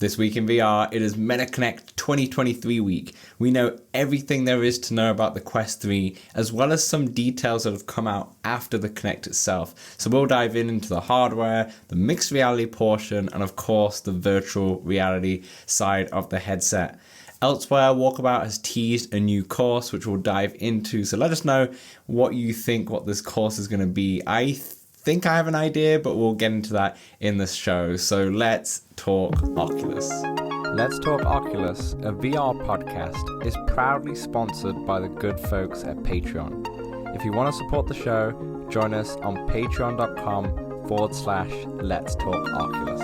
This week in VR, it is MetaConnect 2023 week. We know everything there is to know about the Quest 3, as well as some details that have come out after the Kinect itself. So we'll dive into the hardware, the mixed reality portion, and of course the virtual reality side of the headset. Elsewhere, Walkabout has teased a new course, which we'll dive into. So let us know what you think, what this course is going to be. I think I have an idea, but we'll get into that in the show. So let's talk Oculus. Let's Talk Oculus, a VR podcast, is proudly sponsored by the good folks at Patreon. If you want to support the show, join us on patreon.com/Let's Talk Oculus.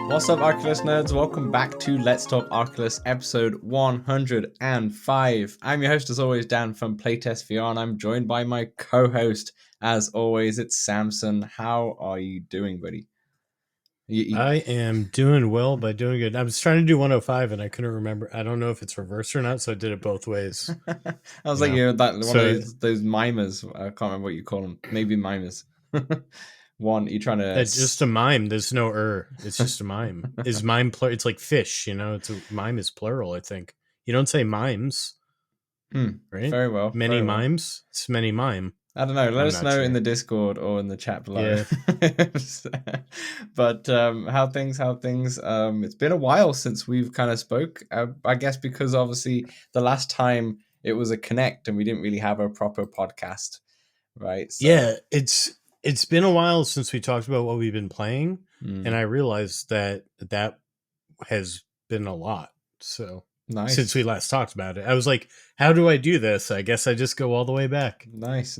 What's up, Oculus nerds? Welcome back to Let's Talk Oculus, episode 105. I'm your host, as always, Dan from Playtest VR, and I'm joined by my co-host, as always, it's Samson. How are you doing, buddy? I am doing well by doing good. I was trying to do 105 and I couldn't remember. I don't know if it's reversed or not, so I did it both ways. I was like, you're that one of those mimers. I can't remember what you call them. Maybe mimers. One, you're trying to... It's just a mime. There's no It's just a mime. Is mime plural? It's like fish, you know? It's a mime is plural, I think. You don't say mimes, right? Very well. Many mimes. Well. It's many mime. I don't know. Let us know in the Discord or in the chat below. Yeah. But how things? It's been a while since we've kind of spoke. I guess because obviously the last time it was a Kinect and we didn't really have a proper podcast, right? So, yeah, it's been a while since we talked about what we've been playing, and I realized that has been a lot. So nice. Since we last talked about it, I was like, how do I do this? I guess I just go all the way back. Nice.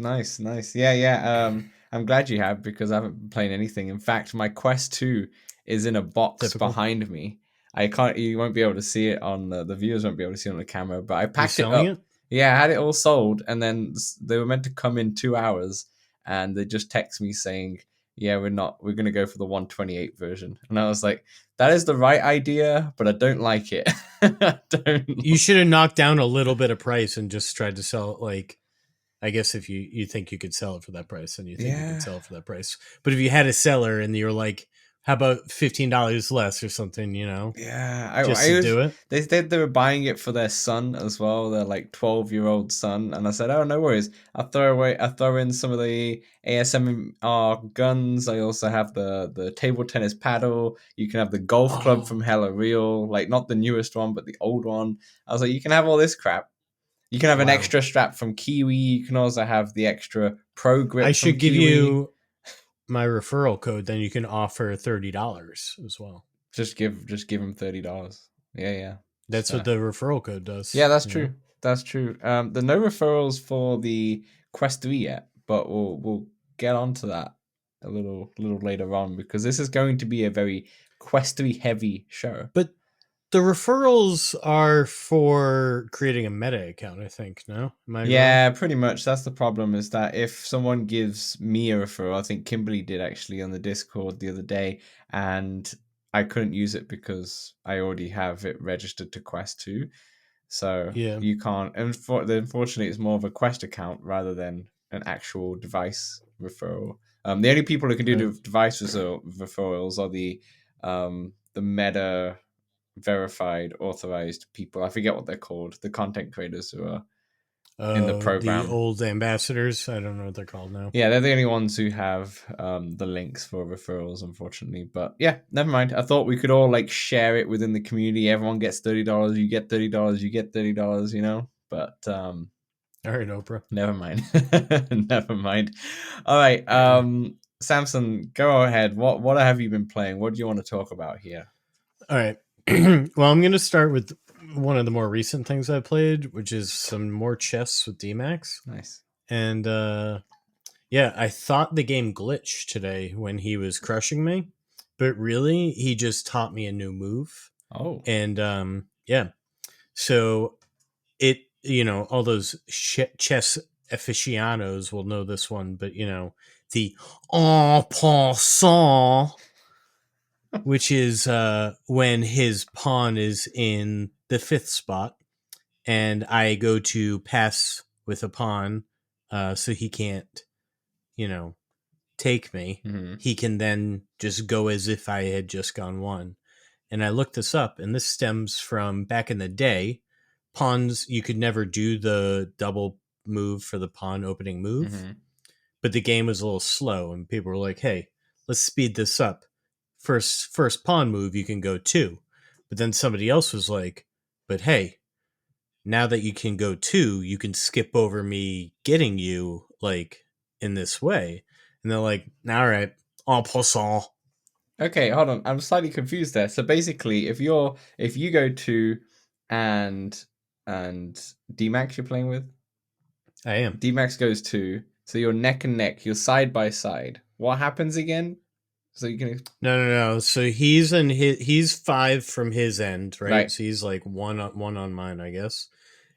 Yeah. I'm glad you have, because I haven't been playing anything. In fact, my Quest 2 is in a box behind me. You won't be able to see it on the viewers won't be able to see it on the camera, but I packed it up. Yeah, I had it all sold, and then they were meant to come in 2 hours, and they just text me saying, yeah, we're going to go for the 128 version. And I was like, that is the right idea, but I don't like it. You should have knocked down a little bit of price and just tried to sell it. Like, I guess if you think you could sell it for that price, and you think you could sell it for that price. But if you had a seller and you're like, how about $15 less or something, you know? Yeah, I do it. They said they were buying it for their son as well, their like 12-year-old son, and I said, oh, no worries. I'll throw in some of the ASMR guns. I also have the table tennis paddle. You can have the golf club from Hella Real, like not the newest one, but the old one. I was like, you can have all this crap. You can have an extra strap from Kiwi. You can also have the extra pro grip. I should give you my referral code, then you can offer $30 as well. Just give them $30. Yeah. That's what the referral code does. Yeah, that's true. That's true. There are no referrals for the Quest 3 yet, but we'll get onto that a little later on, because this is going to be a very Quest 3 heavy show. But the referrals are for creating a Meta account, I think, no? Yeah, pretty much. That's the problem, is that if someone gives me a referral, I think Kimberly did actually on the Discord the other day, and I couldn't use it because I already have it registered to Quest 2. So you can't. And unfortunately, it's more of a Quest account rather than an actual device referral. The only people who can do device referrals are the Meta verified authorized people. I forget what they're called, the content creators who are in the program, the old ambassadors. I don't know what they're called now. Yeah, they're the only ones who have the links for referrals, unfortunately. But yeah, never mind. I thought we could all like share it within the community. Everyone gets $30, you get $30, you get $30, you know. But all right, Oprah, never mind. Never mind. All right, Samson, go ahead. What have you been playing? What do you want to talk about here? All right. Well, I'm going to start with one of the more recent things I played, which is some more chess with D-Max. Nice. And I thought the game glitched today when he was crushing me, but really he just taught me a new move. Oh. And so it, all those chess aficionados will know this one, but the en passant, which is when his pawn is in the 5th spot, and I go to pass with a pawn, so he can't, take me, Mm-hmm. he can then just go as if I had just gone 1. And I looked this up, and this stems from back in the day. Pawns, you could never do the double move for the pawn opening move, Mm-hmm. but the game was a little slow, and people were like, "Hey, let's speed this up. First pawn move, you can go 2." But then somebody else was like, "But hey, now that you can go 2, you can skip over me getting you like in this way." And they're like, "All right, en passant." Okay, hold on. I'm slightly confused there. So basically, if you go to and D-Max you're playing with, I am. D-Max goes to, so you're neck and neck, you're side by side. What happens again? So you can No. So he's 5 from his end, right? right. So he's like one on mine, I guess.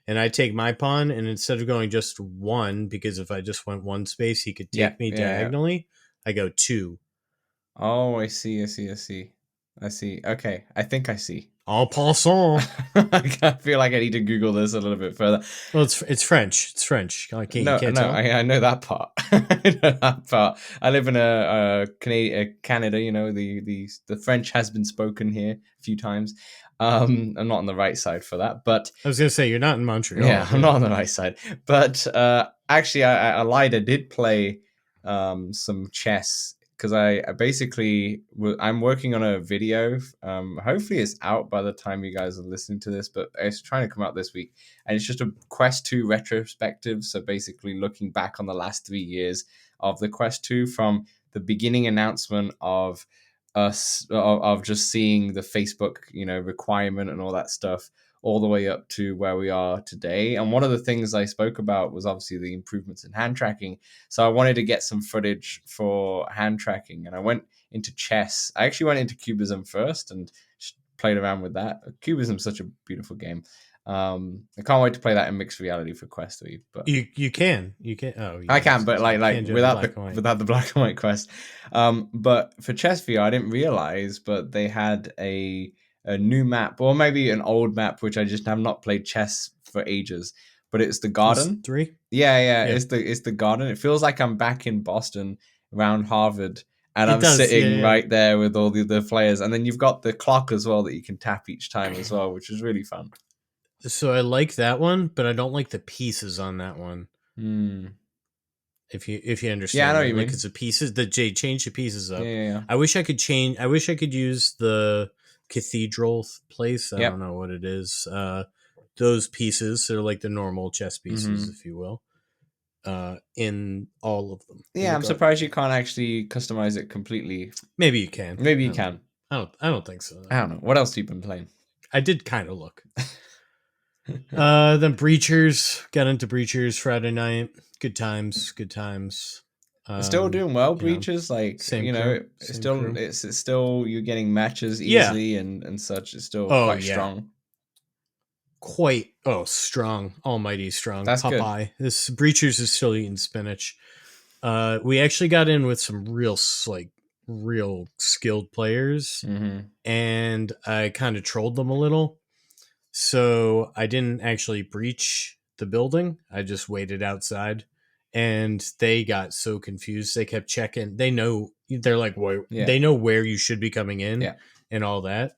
And I take my pawn, and instead of going just 1, because if I just went 1 space, he could Yeah, take me yeah. diagonally. I go 2. Oh, I see. Okay, I think I see. En passant. I feel like I need to Google this a little bit further. Well, it's French. It's French. You No, can't no, tell. I know that part. I know that part. I live in Canada. You know, the French has been spoken here a few times. I'm not on the right side for that, but I was gonna say you're not in Montreal. yeah, I'm not on the right side. But actually, I lied. I did play some chess because I basically I'm working on a video. Hopefully, it's out by the time you guys are listening to this, but it's trying to come out this week, and it's just a Quest 2 retrospective. So basically, looking back on the last 3 years of the Quest 2 from the beginning announcement of us of just seeing the Facebook, requirement and all that stuff all the way up to where we are today. And one of the things I spoke about was obviously the improvements in hand tracking. So I wanted to get some footage for hand tracking, and I went into chess. I actually went into Cubism first and just played around with that. Cubism's such a beautiful game. I can't wait to play that in mixed reality for Quest 3. But You can. Oh, I can, but like without the black and white Quest. But for Chess VR, I didn't realize, but they had a new map, or maybe an old map, which I just have not played chess for ages. But it's the garden. 3. Yeah. Yeah. It's the garden. It feels like I'm back in Boston around Harvard, and It I'm does, sitting yeah. right there with all the players. And then you've got the clock as well that you can tap each time as well, which is really fun. So I like that one, but I don't like the pieces on that one. Hmm. If you understand, Yeah, I know what right? you mean. Like it's the pieces that they change the pieces up. Yeah. I wish I could change. I wish I could use the cathedral place. I Yep. don't know what it is. Those pieces are like the normal chess pieces, if you will. In all of them. Yeah, I'm surprised you can't actually customize it completely. Maybe you can. Maybe you can. I don't think so. I don't know. What else have you been playing? I did kind of look. Then Breachers, got into Breachers Friday night. Good times. Still doing well, Breaches. Like same crew, it's same still crew. it's still you're getting matches easily and such. It's still quite strong. Quite strong, almighty strong. That's Popeye. good. This Breachers is still eating spinach. We actually got in with some real skilled players, and I kind of trolled them a little. So I didn't actually breach the building. I just waited outside, and they got so confused. They kept checking. They know they're like, they know where you should be coming in, and all that.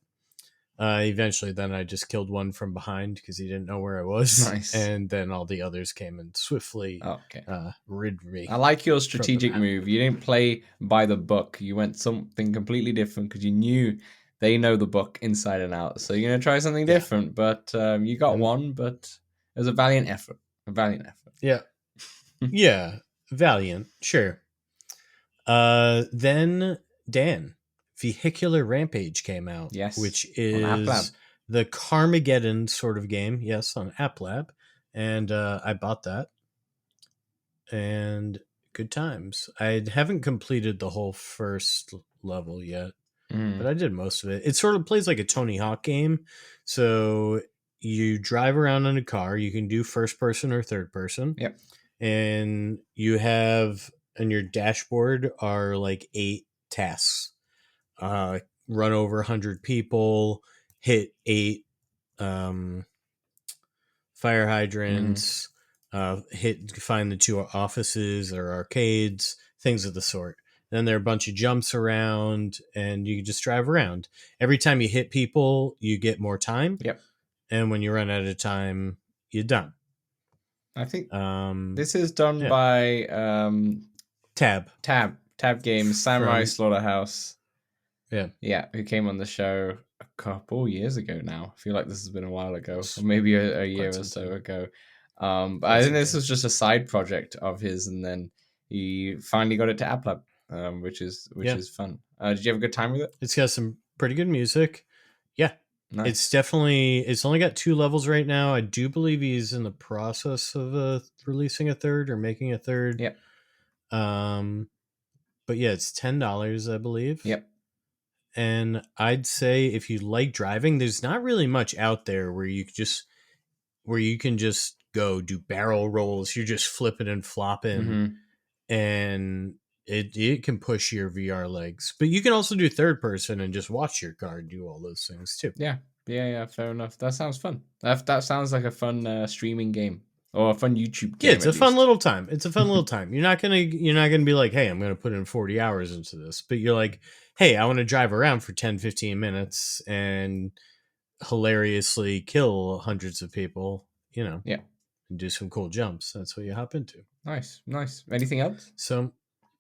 Eventually, then I just killed one from behind because he didn't know where I was. Nice. And then all the others came and swiftly rid me. I like your strategic move. You didn't play by the book. You went something completely different because you knew they know the book inside and out. So you're going to try something different. But you got one, but it was a valiant effort. Yeah. Yeah. Valiant. Sure. Then Dan. Vehicular Rampage came out, which is the Carmageddon sort of game, on App Lab, and I bought that, and good times. I haven't completed the whole first level yet, but I did most of it. It sort of plays like a Tony Hawk game, so you drive around in a car. You can do first person or third person, and you have on your dashboard are like 8 tasks. Run over 100 people, hit 8 fire hydrants, find the 2 offices or arcades, things of the sort. Then there are a bunch of jumps around, and you can just drive around. Every time you hit people, you get more time. Yep. And when you run out of time, you're done. I think this is done by Tab Games, Samurai From- Slaughterhouse. Yeah, who came on the show a couple years ago now. I feel like this has been a while ago, or maybe a year or so ago. But I think this was just a side project of his, and then he finally got it to App Lab, which is fun. Did you have a good time with it? It's got some pretty good music. Yeah. Nice. It's only got 2 levels right now. I do believe he's in the process of releasing a third or making a third. Yep. But yeah, it's $10, I believe. Yep. And I'd say if you like driving, there's not really much out there where you can just go do barrel rolls. You're just flipping and flopping, and it can push your VR legs. But you can also do third person and just watch your car do all those things too. Yeah. Fair enough. That sounds fun. That sounds like a fun streaming game. Or a fun YouTube game. Yeah, it's a fun little time. It's a fun little time. You're not gonna be like, hey, I'm gonna put in 40 hours into this. But you're like, hey, I want to drive around for 10, 15 minutes and hilariously kill hundreds of people, Yeah. And do some cool jumps. That's what you hop into. Nice. Anything else? So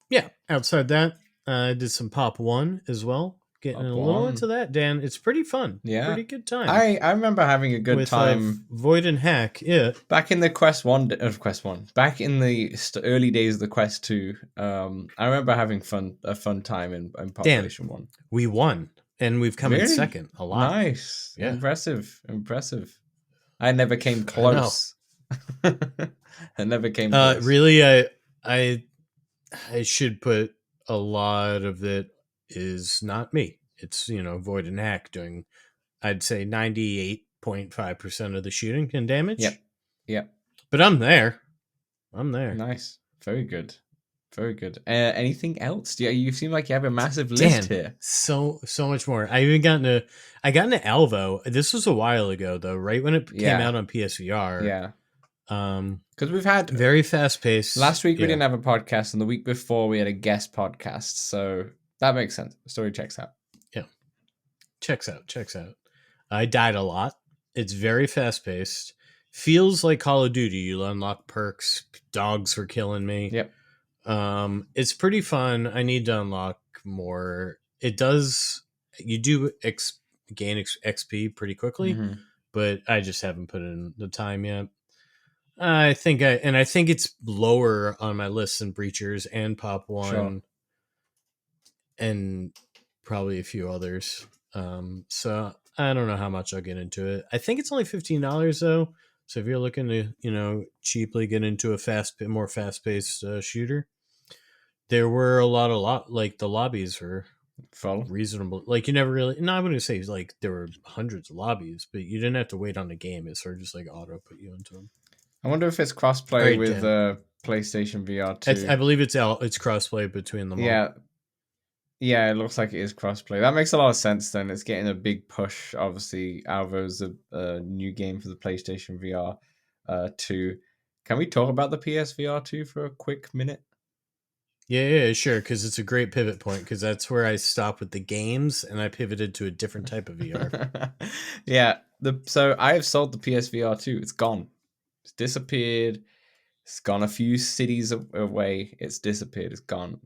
yeah, outside that, I did some Pop 1 as well. Getting a little into that, Dan. It's pretty fun. Yeah. Pretty good time. I remember having a good time. Void and Hack, yeah. Back in the Quest 1. Back in the early days of the Quest 2, I remember having a fun time in Population 1. We won, and we've come in second a lot. Nice. Yeah. Impressive. I never came close. I never came close. Really, I should put a lot of it is not me. It's, Void and Hack doing, I'd say 98.5% of the shooting and damage. Yep. But I'm there. Nice. Very good. Anything else? You seem like you have a massive list here. So much more. I got into Alvo. This was a while ago though, right when it came out on PSVR. Yeah. Because we've had very fast paced. Last week we didn't have a podcast, and the week before we had a guest podcast, so that makes sense. The story checks out. Yeah, checks out. I died a lot. It's very fast paced. Feels like Call of Duty. You unlock perks. Dogs were killing me. Yep. It's pretty fun. I need to unlock more. It does. You do gain XP pretty quickly, but I just haven't put in the time yet. I think it's lower on my list than Breachers and Pop 1, sure, and probably a few others. So I don't know how much I'll get into it. I think it's only $15 though. So if you're looking to, cheaply get into a more fast-paced shooter, there were a lot, like the lobbies were full, reasonable. Like you never really, no, I wouldn't say like there were hundreds of lobbies, but you didn't have to wait on the game. It sort of just like auto put you into them. I wonder if it's crossplay with PlayStation VR2. I believe it's crossplay between them all. Yeah, it looks like it is crossplay. That makes a lot of sense then. It's getting a big push. Obviously, Alvo's a new game for the PlayStation VR 2. Can we talk about the PSVR 2 for a quick minute? Yeah, sure, because it's a great pivot point, because that's where I stopped with the games, and I pivoted to a different type of VR. Yeah, so I have sold the PSVR 2. It's gone. It's disappeared. It's gone a few cities away. It's disappeared. It's gone.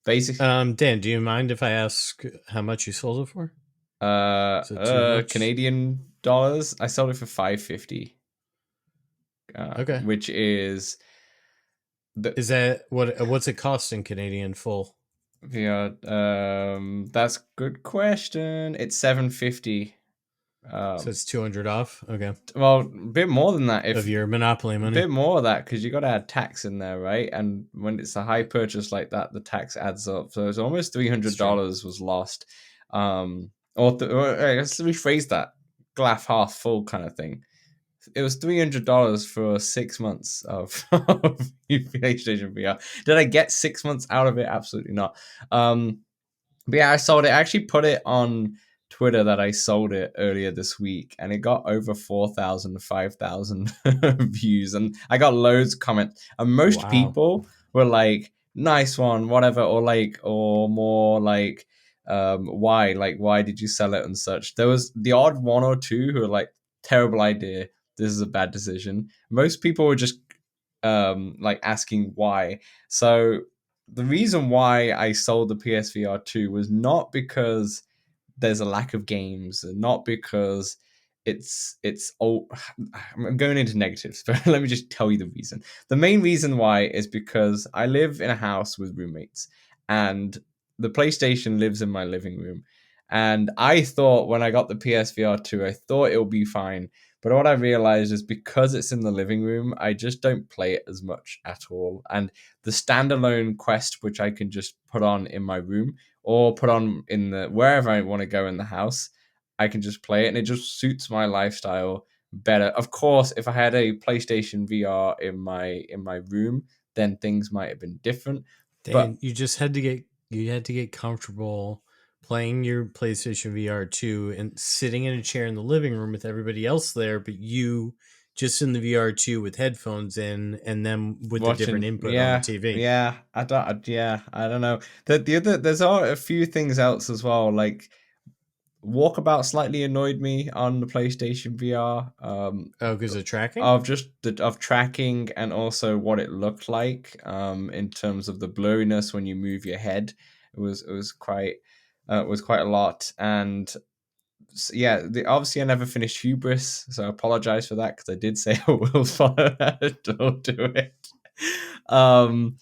Basically, Dan, do you mind if I ask how much you sold it for? Canadian dollars. I sold it for $5.50. Okay, which is is that what's it cost in Canadian full? VR. That's a good question. It's $7.50. So it's $200 off. Okay. Well, a bit more than that of your Monopoly money. A bit more of that because you got to add tax in there, right? And when it's a high purchase like that, the tax adds up. So it's almost $300 was lost. Let's rephrase that. Glass half full kind of thing. It was $300 for 6 months of PlayStation VR. Did I get 6 months out of it? Absolutely not. But yeah, I sold it. I actually put it on Twitter that I sold it earlier this week, and it got over 4,000, 5,000 views, and I got loads of comments. And most people were like, nice one, whatever, or like, or more like, why did you sell it and such. There was the odd one or two who were like, terrible idea, this is a bad decision. Most people were just like asking why. So the reason why I sold the PSVR2 was not because there's a lack of games, and not because it's old. I'm going into negatives, but let me just tell you the reason. The main reason why is because I live in a house with roommates, and the PlayStation lives in my living room. And I thought when I got the PSVR2, I thought it would be fine. But what I realized is because it's in the living room, I just don't play it as much at all. And the standalone Quest, which I can just put on in my room, or put on in the wherever I want to go in the house, I can just play it, and it just suits my lifestyle better. Of course, if I had a PlayStation VR in my room, then things might have been different. But Dan, you had to get comfortable playing your PlayStation VR2 and sitting in a chair in the living room with everybody else there, but you just in the VR2 with headphones in, and then with the different watching, input on the yeah, TV. yeah, I don't know. The other, there's a few things else as well. Like Walkabout slightly annoyed me on the PlayStation VR. Oh, because of tracking? Of just of tracking, and also what it looked like in terms of the blurriness when you move your head. It was quite a lot. And yeah, obviously I never finished Hubris, so I apologize for that, because I did say I will follow that. Don't do it. um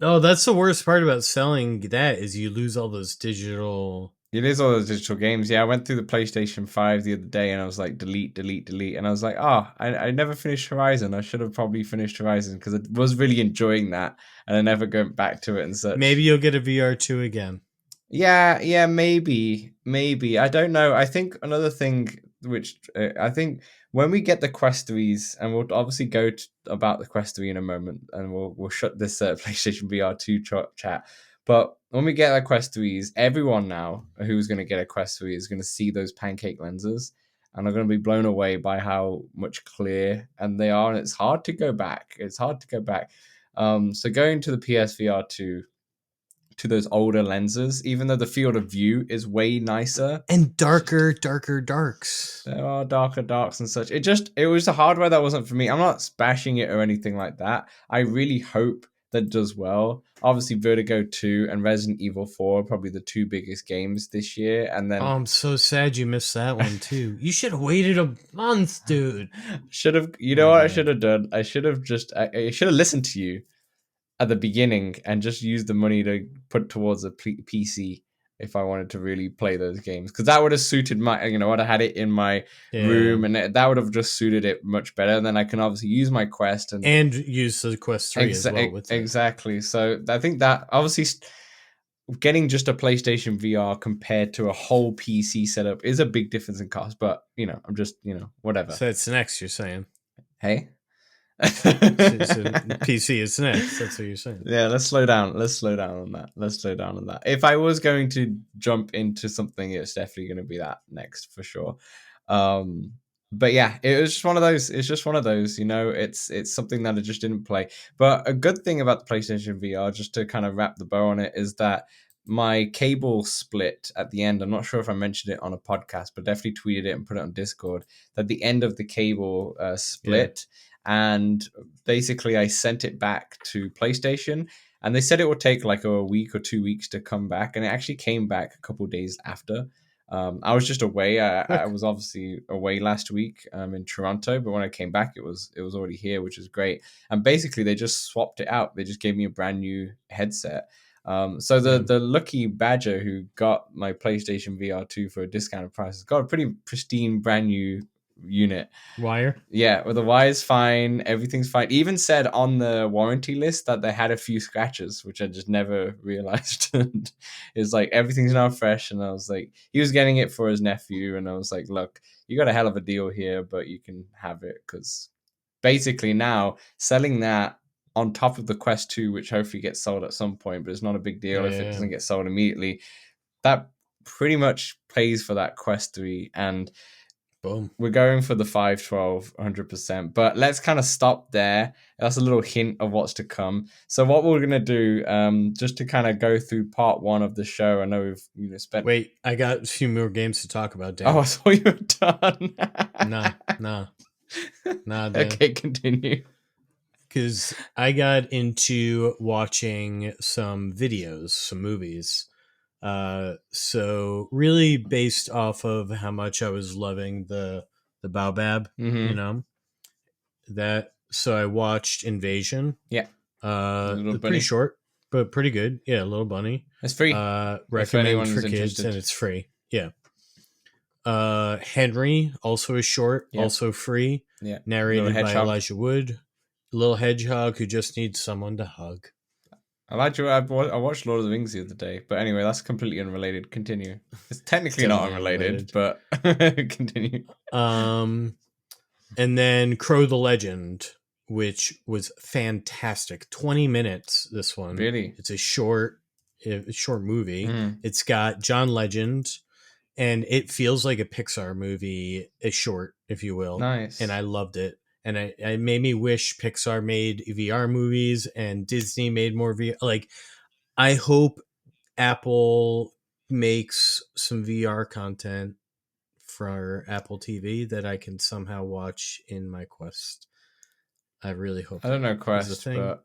Oh, that's the worst part about selling that is you lose all those digital. It is all those digital games. Yeah, I went through the PlayStation 5 the other day, and I was like, delete, delete, delete. And I was like, I never finished Horizon. I should have probably finished Horizon, because I was really enjoying that, and I never went back to it and Maybe such. you'll get a VR2 again. Yeah, maybe. I don't know. I think another thing, which I think when we get the Quest 3s, and we'll obviously about the Quest 3 in a moment, and we'll shut this PlayStation VR2 chat. But when we get our Quest 3s, everyone now who's going to get a Quest 3 is going to see those pancake lenses, and are going to be blown away by how much clear and they are. And it's hard to go back. It's hard to go back. So going to the PSVR2, to those older lenses, even though the field of view is way nicer. And darker darks. There are darker darks and such. It was the hardware that wasn't for me. I'm not bashing it or anything like that. I really hope that it does well. Obviously, Vertigo 2 and Resident Evil 4 are probably the two biggest games this year. And Oh, then I'm so sad you missed that one too. You should have waited a month, dude. should have, you know Oh what I should man. have done? I should have listened to you at the beginning and just use the money to put towards a PC if I wanted to really play those games, because that would have suited my, I'd have had it in my Yeah. room, and that would have just suited it much better. And then I can obviously use my Quest and And use the Quest 3 as well with it. exactly. So I think that obviously getting just a PlayStation VR compared to a whole PC setup is a big difference in cost. But I'm just whatever. So it's next, you're saying. Hey. So PC is next. That's what you're saying. Yeah, let's slow down. Let's slow down on that. Let's slow down on that. If I was going to jump into something, it's definitely going to be that next for sure. Um, but yeah, it was just one of those. It's just one of those. It's something that I just didn't play. But a good thing about the PlayStation VR, just to kind of wrap the bow on it, is that my cable split at the end. I'm not sure if I mentioned it on a podcast, but definitely tweeted it and put it on Discord. That the end of the cable split. Yeah. And basically I sent it back to PlayStation, and they said it would take like a week or 2 weeks to come back, and it actually came back a couple days after. I was just away. I was obviously away last week in Toronto, but when I came back, it was already here, which is great. And basically they just swapped it out. They just gave me a brand new headset. So the lucky badger who got my PlayStation VR2 for a discounted price has got a pretty pristine brand new unit. Wire? Yeah, well, the wire's fine, everything's fine. Even said on the warranty list that they had a few scratches, which I just never realized. It's like everything's now fresh, and I was like, he was getting it for his nephew, and I was like, look, you got a hell of a deal here, but you can have it, because basically now selling that on top of the Quest 2, which hopefully gets sold at some point, but it's not a big deal if it doesn't get sold immediately. That pretty much pays for that Quest 3, and Boom. We're going for the 512 100%, but let's kind of stop there. That's a little hint of what's to come. So what we're going to do, just to kind of go through part 1 of the show, I know we've spent... Wait, I got a few more games to talk about, Dan. Oh, I thought you were done. Nah, Dan. Okay, continue. Because I got into watching some videos, some movies. So really based off of how much I was loving the BaoBab, you know, that. So I watched Invasion. Yeah. Pretty short, but pretty good. Yeah, Little Bunny. It's free. Recommend for kids, and it's free. Yeah. Henry, also is short, also free. Yeah. Narrated by Elijah Wood. Little hedgehog who just needs someone to hug. I watched Lord of the Rings the other day, but anyway, that's completely unrelated. Continue. It's technically not unrelated, but continue. And then Crow the Legend, which was fantastic. 20 minutes, this one. Really? It's a short movie. It's got John Legend, and it feels like a Pixar movie, a short, if you will. Nice. And I loved it. And it made me wish Pixar made VR movies and Disney made more VR. Like, I hope Apple makes some VR content for Apple TV that I can somehow watch in my Quest. I really hope. I don't know Quest, but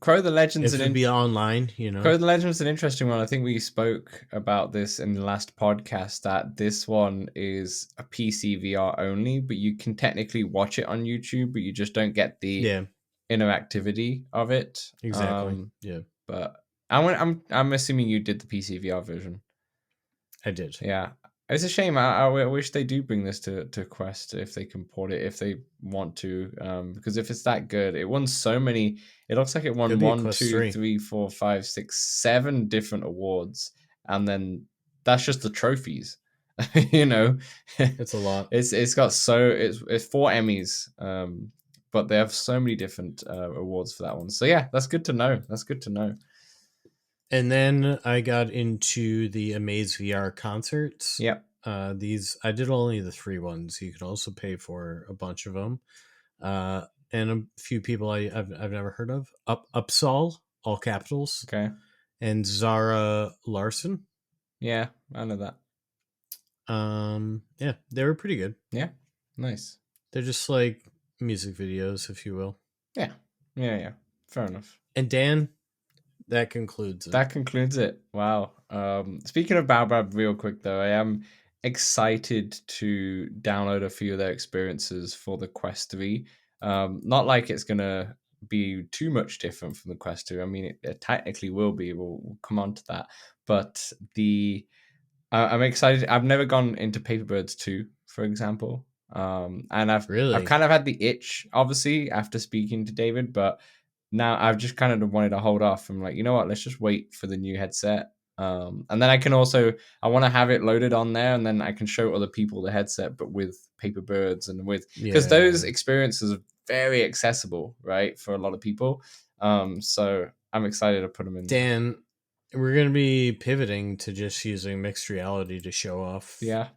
Crow the Legend's be online, you know. Crow the Legend's an interesting one. I think we spoke about this in the last podcast, that this one is a PC VR only, but you can technically watch it on YouTube, but you just don't get the interactivity of it. Exactly. Yeah. But I'm assuming you did the PC VR version. I did. Yeah. It's a shame. I wish they do bring this to Quest, if they can port it, if they want to. Because if it's that good, it won so many. It looks like it won 1, 2, 3, 4, 5, 6, 7 different awards, and then that's just the trophies. You know, it's a lot. It's got it's 4 Emmys, but they have so many different awards for that one. So yeah, that's good to know. And then I got into the Amaze VR concerts. Yep. These I did only the 3 ones. You could also pay for a bunch of them. And a few people I've never heard of. Upsal, all capitals. Okay. And Zara Larson. Yeah, I know that. Yeah, they were pretty good. Yeah, nice. They're just like music videos, if you will. Yeah. Fair enough. And Dan, that concludes it. That concludes it. Wow. Speaking of BaoBab, real quick though, I am excited to download a few of their experiences for the Quest 3. Not like it's gonna be too much different from the Quest 2. I mean, it technically will be. We'll come on to that. But I'm excited. I've never gone into Paperbirds 2, for example. And I've kind of had the itch, obviously, after speaking to David, but now I've just kind of wanted to hold off. I'm like, you know what? Let's just wait for the new headset. And then I want to have it loaded on there, and then I can show other people the headset, but with Paperbirds and because those experiences are very accessible, right, for a lot of people. So I'm excited to put them in. Dan, we're going to be pivoting to just using mixed reality to show off. Yeah.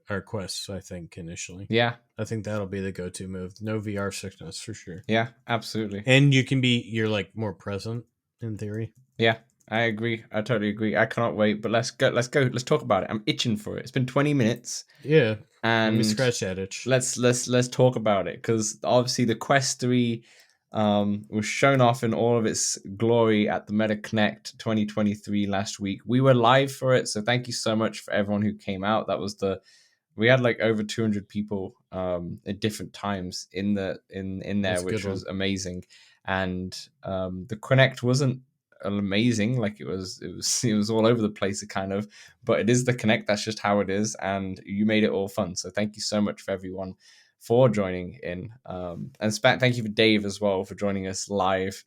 Our quests, I think, initially. Yeah. I think that'll be the go-to move. No VR sickness for sure. Yeah, absolutely. And you're like more present in theory. Yeah, I agree. I totally agree. I cannot wait, but let's go. Let's talk about it. I'm itching for it. It's been 20 minutes. Yeah. And let me scratch that itch. Let's talk about it, because obviously the Quest 3 was shown off in all of its glory at the Meta Connect 2023 last week. We were live for it, so thank you so much for everyone who came out. We had like over 200 people at different times in there, which was amazing. And the Connect wasn't amazing, like it was all over the place, kind of, but it is the Connect. That's just how it is, and you made it all fun. So thank you so much for everyone for joining in, and thank you for Dave as well for joining us live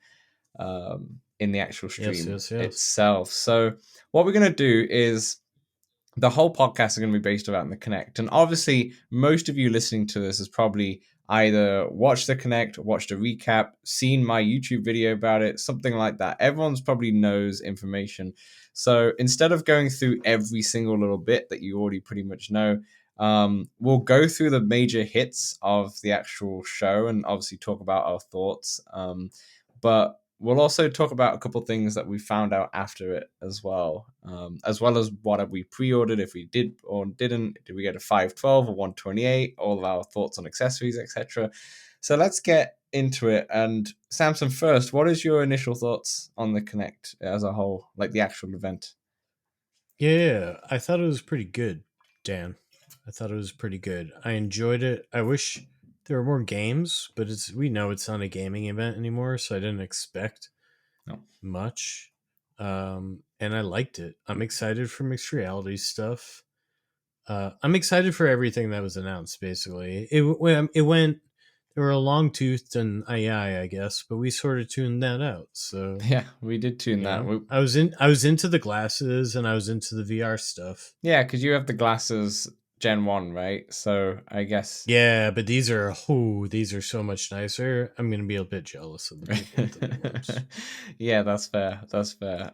in the actual stream itself. So what we're gonna do is, the whole podcast is going to be based around the Connect. And obviously, most of you listening to this has probably either watched the Connect, watched a recap, seen my YouTube video about it, something like that. Everyone's probably knows information. So instead of going through every single little bit that you already pretty much know, We'll go through the major hits of the actual show and obviously talk about our thoughts. But we'll also talk about a couple things that we found out after it as well as what have we pre-ordered, if we did or didn't. Did we get a 512 or 128? All of our thoughts on accessories, etc. So let's get into it. And Samson, first, what is your initial thoughts on the Connect as a whole, like the actual event? Yeah, I thought it was pretty good, Dan. I thought it was pretty good. I enjoyed it. I wish there were more games, but we know it's not a gaming event anymore, so I didn't expect No. much. And I liked it. I'm excited for mixed reality stuff. I'm excited for everything that was announced. Basically, it went. They were a long toothed and AI, I guess, but we sort of tuned that out. So Yeah, we did tune that. I was into the glasses and I was into the VR stuff. Yeah, because you have the glasses Gen 1, right? So I guess. Yeah, but these are so much nicer. I'm gonna be a bit jealous of the people with the new ones. Yeah, that's fair. That's fair.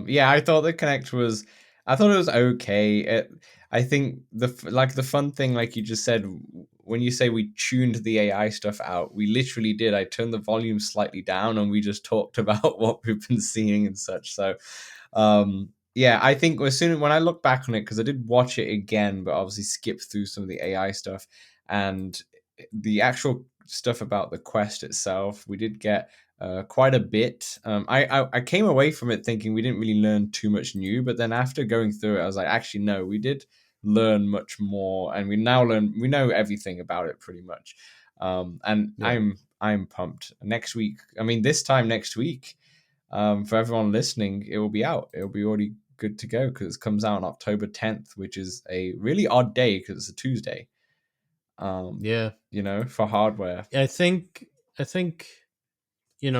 Yeah, I thought the Connect was. I thought it was okay. I think the fun thing, like you just said, when you say we tuned the AI stuff out, we literally did. I turned the volume slightly down, and we just talked about what we've been seeing and such. So, yeah, I think when I look back on it, because I did watch it again, but obviously skipped through some of the AI stuff and the actual stuff about the quest itself, we did get quite a bit. I came away from it thinking we didn't really learn too much new, but then after going through it, I was like, actually, no, we did learn much more, and we know everything about it pretty much. And Yeah. I'm pumped. Next week, I mean, this time next week, for everyone listening, it will be out. It'll be already good to go because it comes out on October 10th, which is a really odd day because it's a Tuesday. Yeah. For hardware. I think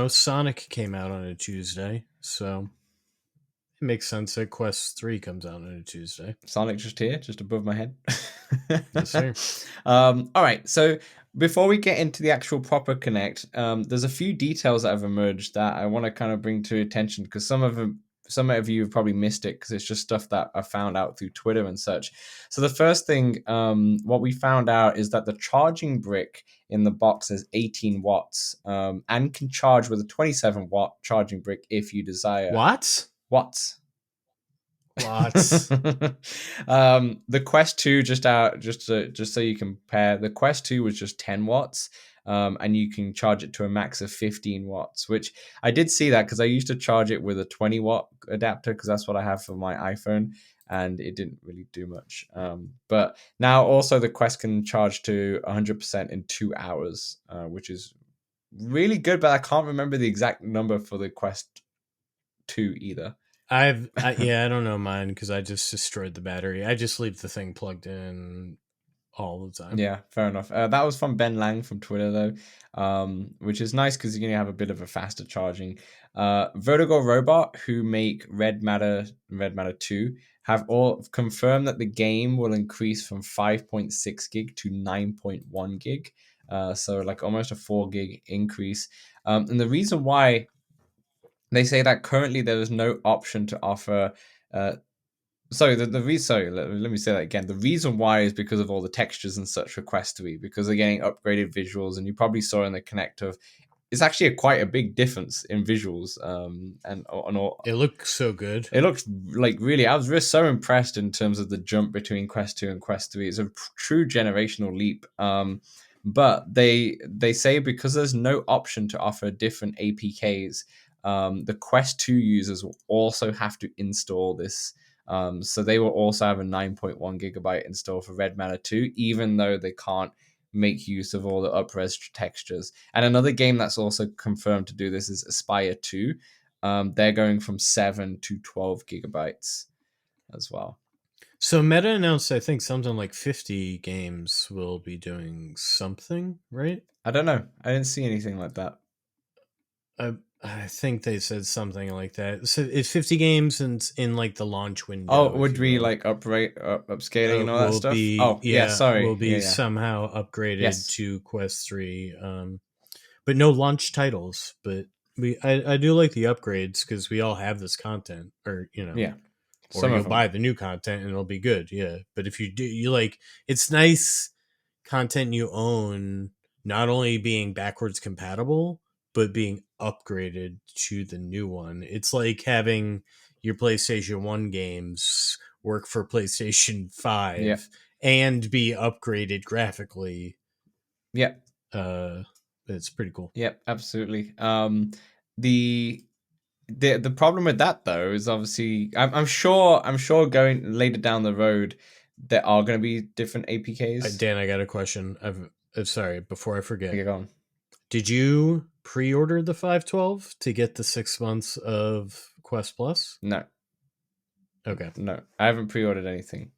Sonic came out on a Tuesday, so it makes sense that Quest 3 comes out on a Tuesday. Sonic just here, just above my head. Yes, sir. All right. So before we get into the actual proper Connect, there's a few details that have emerged that I want to kind of bring to your attention because some of you have probably missed it because it's just stuff that I found out through Twitter and such. So the first thing, what we found out is that the charging brick in the box is 18 watts and can charge with a 27-watt charging brick if you desire. Watts? Watts. Watts. The Quest 2 just so you compare, the Quest 2 was just 10 watts. And you can charge it to a max of 15 watts, which I did see that because I used to charge it with a 20-watt adapter because that's what I have for my iPhone, and it didn't really do much. But now also the Quest can charge to 100% in 2 hours, which is really good, but I can't remember the exact number for the Quest 2 either. I don't know mine because I just destroyed the battery. I just leave the thing plugged in all the time. Yeah, fair enough. That was from Ben Lang from Twitter though, which is nice because you're gonna have a bit of a faster charging. Vertigo Robot, who make Red Matter 2, have all confirmed that the game will increase from 5.6 gig to 9.1 gig. So like almost a 4 gig increase. And the reason why they say that currently there is no option to offer let me say that again. The reason why is because of all the textures and such for Quest 3, because they're getting upgraded visuals, and you probably saw in the Connect of it's actually quite a big difference in visuals. And all It looks so good. it looks like really. I was just so impressed in terms of the jump between Quest 2 and Quest 3. It's a true generational leap. But they say because there's no option to offer different APKs, the Quest 2 users will also have to install this. So they will also have a 9.1 gigabyte install for Red Matter 2, even though they can't make use of all the up-res textures. And another game that's also confirmed to do this is Aspire 2. They're going from 7 to 12 gigabytes as well. So Meta announced, I think, something like 50 games will be doing something, right? I don't know. I didn't see anything like that. I think they said something like that. So it's 50 games in like the launch window. Oh, would we like upscaling and all that stuff? Sorry. Will be somehow upgraded to Quest 3. But no launch titles. But I do like the upgrades because we all have this content, or Yeah. or Some of you'll them. buy the new content and it'll be good. Yeah. But if you do, you like, it's nice content you own not only being backwards compatible, but being upgraded to the new one. It's like having your PlayStation 1 games work for PlayStation 5 Yeah. and be upgraded graphically. Yeah. It's pretty cool. Yep, absolutely. The the problem with that though is obviously I'm sure going later down the road there are going to be different APKs. Dan, I got a question. Sorry, before I forget. Okay, go on. Did you pre-order the 512 to get the 6 months of Quest Plus? No, Okay. no, I haven't pre-ordered anything.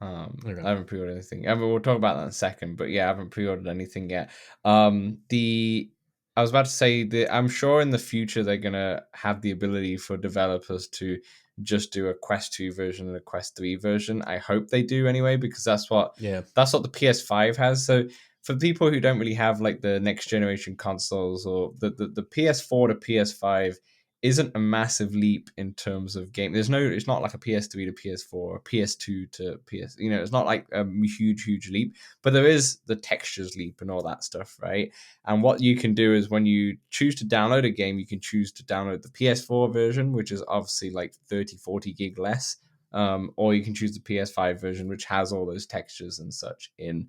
Okay. I haven't pre-ordered anything. I mean, we'll talk about that in a second, but yeah, I haven't pre-ordered anything yet. The I was about to say that I'm sure in the future they're gonna have the ability for developers to just do a Quest 2 version and a Quest 3 version. I hope they do anyway, because that's what Yeah. the PS5 has. So for people who don't really have like the next generation consoles or the PS4 to PS5 isn't a massive leap in terms of game. It's not like a PS3 to PS4 or PS2 to PS. It's not like a huge leap, but there is the textures leap and all that stuff, right? And what you can do is when you choose to download a game, you can choose to download the PS4 version, which is obviously like 30-40 gig less, or you can choose the PS5 version, which has all those textures and such in.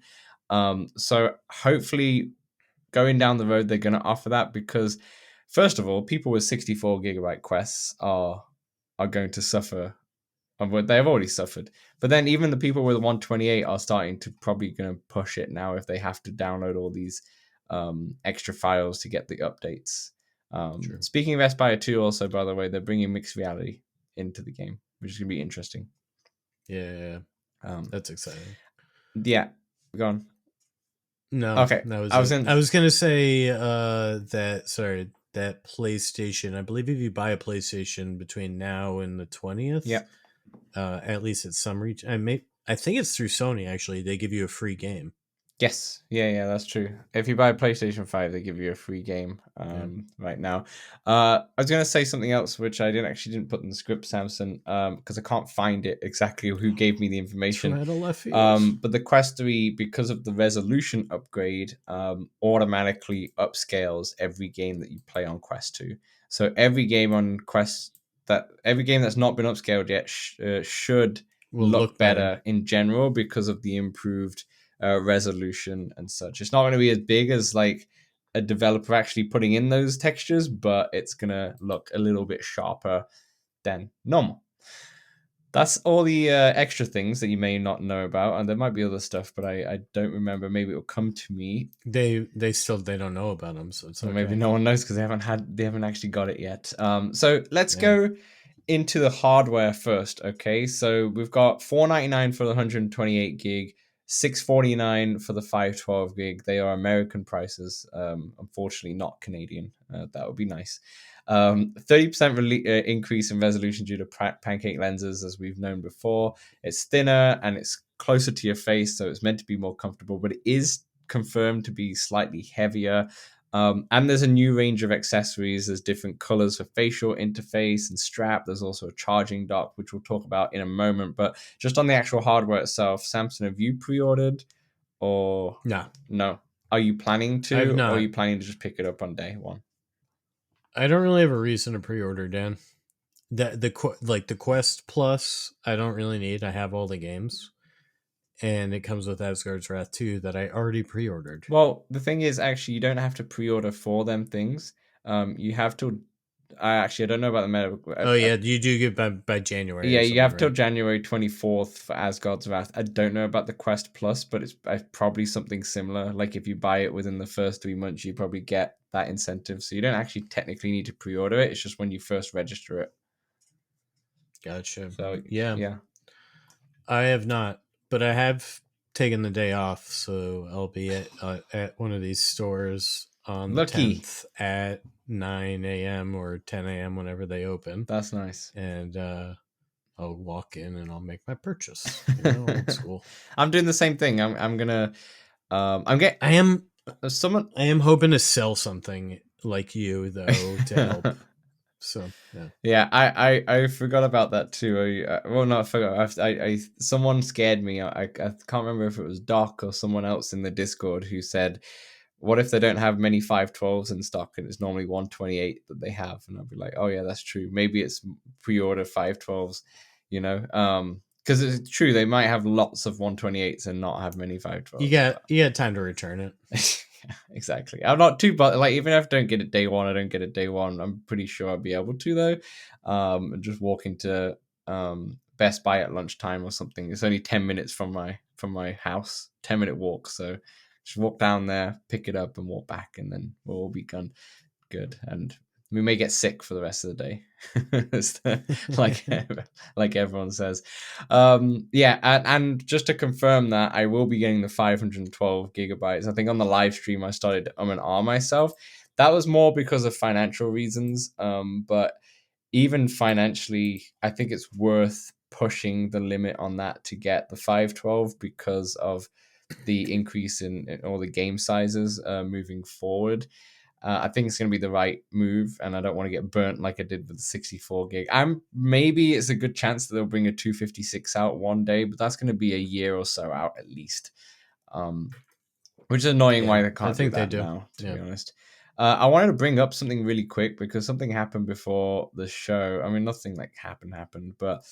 So hopefully, going down the road, they're going to offer that because, first of all, people with 64 gigabyte quests are going to suffer. They've already suffered, but then even the people with 128 are starting to probably going to push it now if they have to download all these extra files to get the updates. Speaking of Aspire 2, also by the way, they're bringing mixed reality into the game, which is going to be interesting. Yeah. That's exciting. Yeah, go on. No, okay. that was I was it. I was gonna say that PlayStation. I believe if you buy a PlayStation between now and the 20th, yeah. At least it's some reach. I think it's through Sony. Actually, they give you a free game. Yes, yeah, that's true. If you buy a PlayStation 5, they give you a free game right now. I was going to say something else, which I didn't put in the script, Samson, because I can't find it exactly who gave me the information. Right left field. But the Quest 3, because of the resolution upgrade, automatically upscales every game that you play on Quest 2. So every game on every game that's not been upscaled yet should look better in general because of the improved resolution and such. It's not going to be as big as like a developer actually putting in those textures, but it's going to look a little bit sharper than normal. That's all the extra things that you may not know about, and there might be other stuff, but I don't remember. Maybe it'll come to me. They don't know about them, so it's okay. Maybe no one knows because they haven't actually got it yet. So let's go into the hardware first. Okay, so we've got $499 for the 128 gig. $649 for the 512 gig. They are American prices. Unfortunately, not Canadian. That would be nice. 30% increase in resolution due to pancake lenses, as we've known before. It's thinner and it's closer to your face, so it's meant to be more comfortable, but it is confirmed to be slightly heavier. And there's a new range of accessories. There's different colors for facial interface and strap. There's also a charging dock, which we'll talk about in a moment. But just on the actual hardware itself, Samson, have you pre-ordered or no? Are you planning to? I've not. Or are you planning to just pick it up on day one? I don't really have a reason to pre-order, Dan. The Quest Plus, I don't really need. I have all the games. And it comes with Asgard's Wrath 2 that I already pre-ordered. Well, the thing is, actually, you don't have to pre-order for them things. You have to. I don't know about the medical. Oh yeah, you do get by January. Yeah, you have till January 24th for Asgard's Wrath. I don't know about the Quest Plus, but it's probably something similar. Like if you buy it within the first 3 months, you probably get that incentive. So you don't actually technically need to pre-order it. It's just when you first register it. Gotcha. So yeah. I have not. But I have taken the day off, so I'll be at one of these stores on the 10th at 9 a.m. or 10 a.m. whenever they open. That's nice. And I'll walk in and I'll make my purchase. Old school. I'm doing the same thing. I'm gonna. I am hoping to sell something like you though to help So yeah. Yeah, I forgot about that too. Well, not forgot. Someone scared me. I can't remember if it was Doc or someone else in the Discord who said, "What if they don't have many 512s in stock and it's normally 128 that they have?" And I'd be like, "Oh yeah, that's true. Maybe it's pre-order 512s, you know." Because it's true, they might have lots of 128s and not have many 512s. You got time to return it. Yeah, exactly. I'm not too, but like even if I don't get it day one, I don't get it day one. I'm pretty sure I'll be able to though. Just walk into Best Buy at lunchtime or something. It's only 10 minutes from my house, 10-minute walk. So just walk down there, pick it up, and walk back, and then we'll all be good. And we may get sick for the rest of the day. like like everyone says. Yeah, and just to confirm that I will be getting the 512 gigabytes. I think on the live stream I started and ah myself. That was more because of financial reasons. But even financially, I think it's worth pushing the limit on that to get the 512 because of the increase in all the game sizes moving forward. I think it's going to be the right move, and I don't want to get burnt like I did with the 64 gig. Maybe it's a good chance that they'll bring a 256 out one day, but that's going to be a year or so out at least. Which is annoying why they can't do that now, to be honest. I wanted to bring up something really quick because something happened before the show. I mean, nothing like happened, but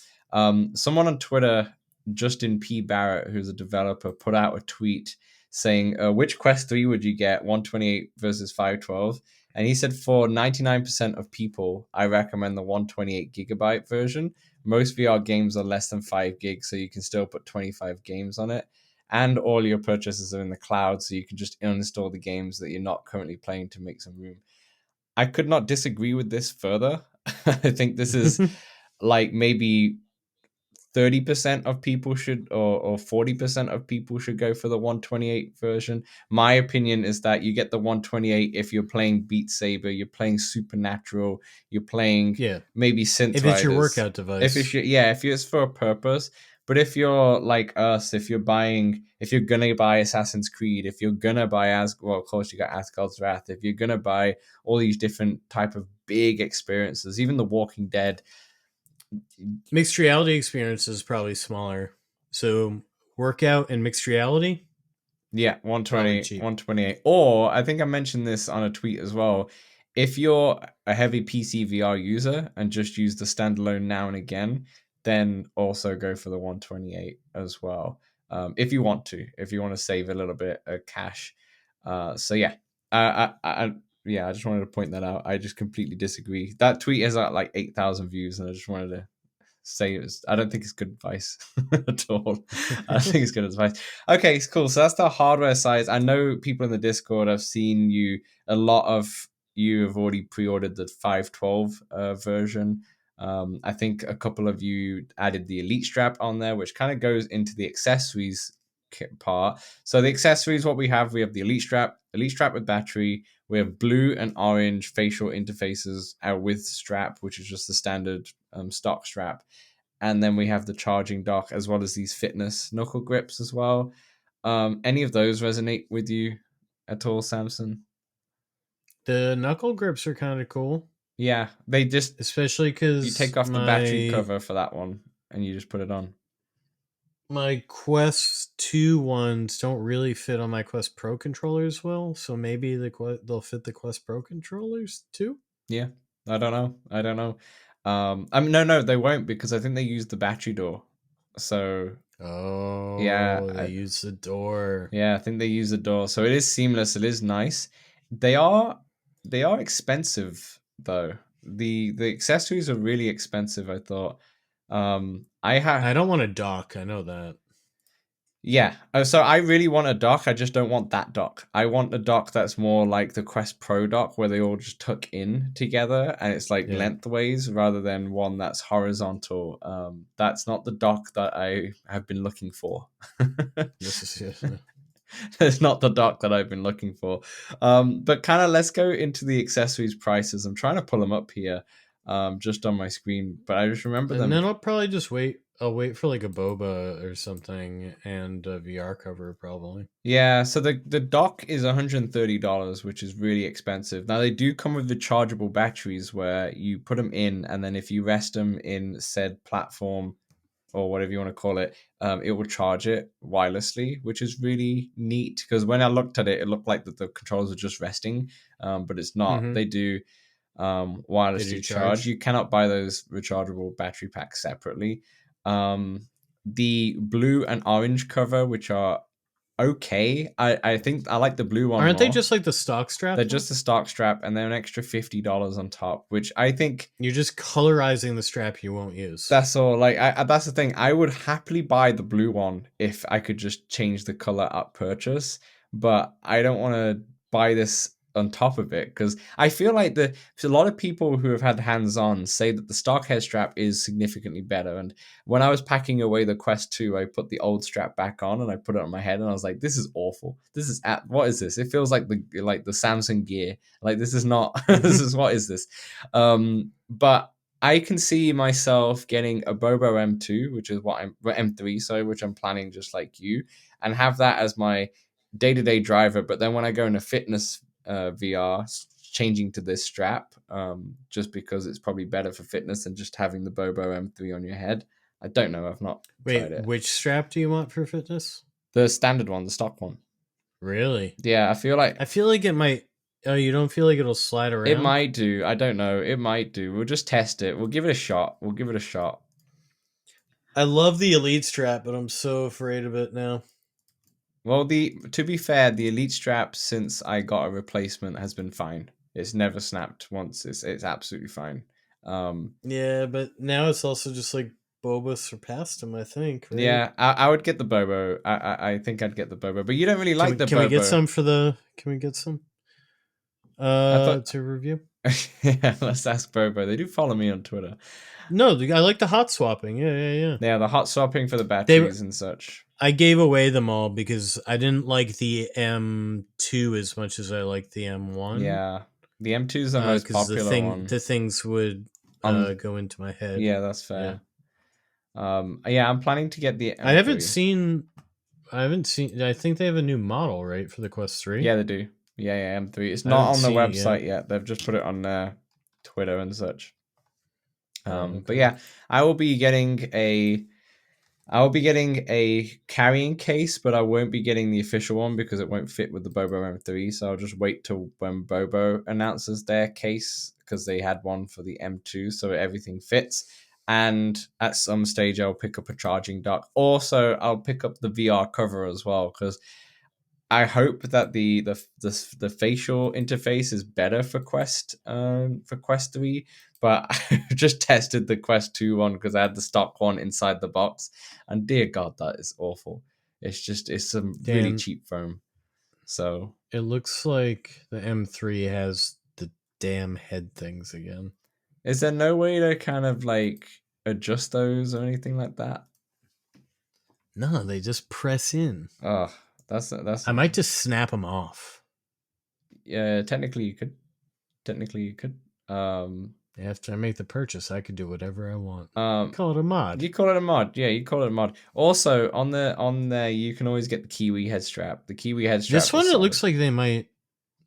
someone on Twitter, Justin P. Barrett, who's a developer, put out a tweet saying, which Quest 3 would you get, 128 versus 512? And he said, for 99% of people, I recommend the 128 gigabyte version. Most VR games are less than 5 gigs, so you can still put 25 games on it. And all your purchases are in the cloud, so you can just uninstall the games that you're not currently playing to make some room. I could not disagree with this further. I think this is like maybe 30% of people should, or 40% of people should go for the 128 version. My opinion is that you get the 128 if you're playing Beat Saber, you're playing Supernatural, you're playing maybe Synth if it's your workout device. If it's for a purpose. But if you're like us, if you're gonna buy Assassin's Creed, if you're gonna buy of course you got Asgard's Wrath, if you're gonna buy all these different type of big experiences, even The Walking Dead, mixed reality experience is probably smaller. So workout and mixed reality. Yeah, 128. Or I think I mentioned this on a tweet as well. If you're a heavy PC VR user and just use the standalone now and again, then also go for the 128 as well. If you want to save a little bit of cash. So yeah, I just wanted to point that out. I just completely disagree. That tweet has like 8,000 views, and I just wanted to say I don't think it's good advice at all. I think it's good advice. Okay, cool. So that's the hardware size. I know people in the Discord, I've seen a lot of you have already pre-ordered the 512 version. I think a couple of you added the Elite Strap on there, which kind of goes into the accessories part. So the accessories, what we have the Elite Strap with battery. We have blue and orange facial interfaces with strap, which is just the standard stock strap. And then we have the charging dock, as well as these fitness knuckle grips as well. Any of those resonate with you at all, Samson? The knuckle grips are kind of cool. Yeah, they just, especially because you take off the battery cover for that one and you just put it on. My Quest 2 ones don't really fit on my Quest Pro controllers well, so maybe they'll fit the Quest Pro controllers too? Yeah, I don't know. No, they won't, because I think they use the battery door. So they use the door. Yeah, I think they use the door. So it is seamless. It is nice. They are expensive though. The accessories are really expensive, I thought. I don't want a dock, I know that. Yeah, so I really want a dock. I just don't want that dock. I want a dock that's more like the Quest Pro dock, where they all just tuck in together and it's like lengthways, rather than one that's horizontal. That's not the dock that I have been looking for. It's not the dock that I've been looking for. But kind of let's go into the accessories prices. I'm trying to pull them up here, just on my screen, but I just remember them. And then I'll probably just wait I'll wait for like a boba or something and a VR cover probably. Yeah, so the dock is $130, which is really expensive. Now they do come with rechargeable batteries where you put them in, and then if you rest them in said platform or whatever you want to call it, it will charge it wirelessly, which is really neat. Because when I looked at it, it looked like that the controllers are just resting, but it's not. Mm-hmm. They do They do wirelessly charge. charge. You cannot buy those rechargeable battery packs separately. The blue and orange cover, which are okay. I think I like the blue one Aren't they more. just like the stock strap? They're though? just a stock strap, and they're an extra $50 on top, which I think You're just colorizing the strap you won't use. that's all. Like, that's the thing. I would happily buy the blue one if I could just change the color at purchase, but I don't want to buy this on top of it because I feel like a lot of people who have had hands-on say that the stock head strap is significantly better. And when I was packing away the Quest 2, I put the old strap back on and I put it on my head, and I was like, "This is awful. This is what is this? It feels like the Samsung Gear. Like this is not. This is what is this?" But I can see myself getting a Bobo M2, which is what I'm M3, sorry, which I'm planning just like you, and have that as my day-to-day driver. But then when I go into fitness VR, changing to this strap, just because it's probably better for fitness than just having the Bobo M3 on your head. I don't know. I've not tried it. Which strap do you want for fitness? The standard one, the stock one. Really? Yeah, I feel like it might. Oh, you don't feel like it'll slide around? it might do. I don't know. It might do. We'll just test it. We'll give it a shot. I love the Elite strap, but I'm so afraid of it now. Well, to be fair, the Elite strap since I got a replacement has been fine. It's never snapped once. It's absolutely fine. Yeah, but now it's also just like Boba surpassed him, I think. Right? Yeah, I would get the Bobo. I think I'd get the Bobo, but you don't really like the Bobo. Can we get some for the? Can we get some? To review. Yeah, let's ask Bobo. They do follow me on Twitter. No, I like the hot swapping. Yeah. Yeah, the hot swapping for the batteries and such. I gave away them all because I didn't like the M2 as much as I liked the M1. Yeah, the M2 is the most popular one. The things would go into my head. Yeah, that's fair. Yeah, I'm planning to get the M3. I haven't seen. I think they have a new model, right, for the Quest 3? Yeah, they do. Yeah, M3. It's not on the website yet. They've just put it on their Twitter and such. Okay. But yeah, I will be getting a carrying case, but I won't be getting the official one because it won't fit with the Bobo M3. So I'll just wait till when Bobo announces their case, because they had one for the M2, so everything fits. And at some stage, I'll pick up a charging dock. Also, I'll pick up the VR cover as well, because I hope that the facial interface is better for Quest 3. But I just tested the Quest 2 one because I had the stock one inside the box, and dear God, that is awful. It's some really cheap foam. So it looks like the M3 has the damn head things again. Is there no way to kind of like adjust those or anything like that? No, they just press in. Oh, that's. I might just snap them off. Yeah, technically you could. After I make the purchase, I could do whatever I want. Call it a mod. You call it a mod. Yeah, you call it a mod. Also, on there, you can always get the Kiwi head strap. The Kiwi head strap. This one, it looks like they might.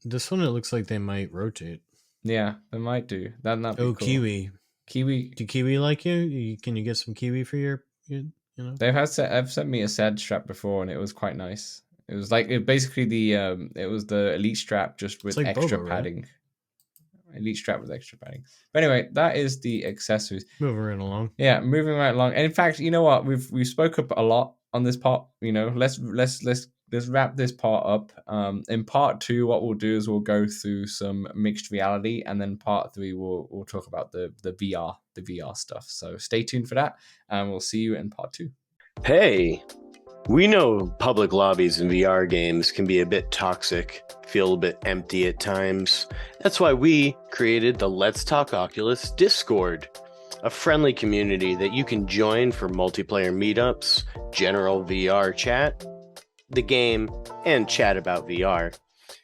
This one, it looks like they might rotate. Yeah, they might do. That'd be cool. Kiwi. Do Kiwi like you? Can you get some Kiwi for your you know? They've sent me a sad strap before, and it was quite nice. It was like basically it was the Elite strap just with like extra Boba, padding. Right? Elite strap with extra padding. But anyway, that is the accessories. Moving right along. Yeah, moving right along. And in fact, you know what? We've spoke up a lot on this part. You know, let's wrap this part up. In part 2, what we'll do is we'll go through some mixed reality, and then part 3 we'll talk about the VR stuff. So stay tuned for that, and we'll see you in part 2. Hey, we know public lobbies in VR games can be a bit toxic, feel a bit empty at times. That's why we created the Let's Talk Oculus Discord, a friendly community that you can join for multiplayer meetups, general VR chat, the game, and chat about VR,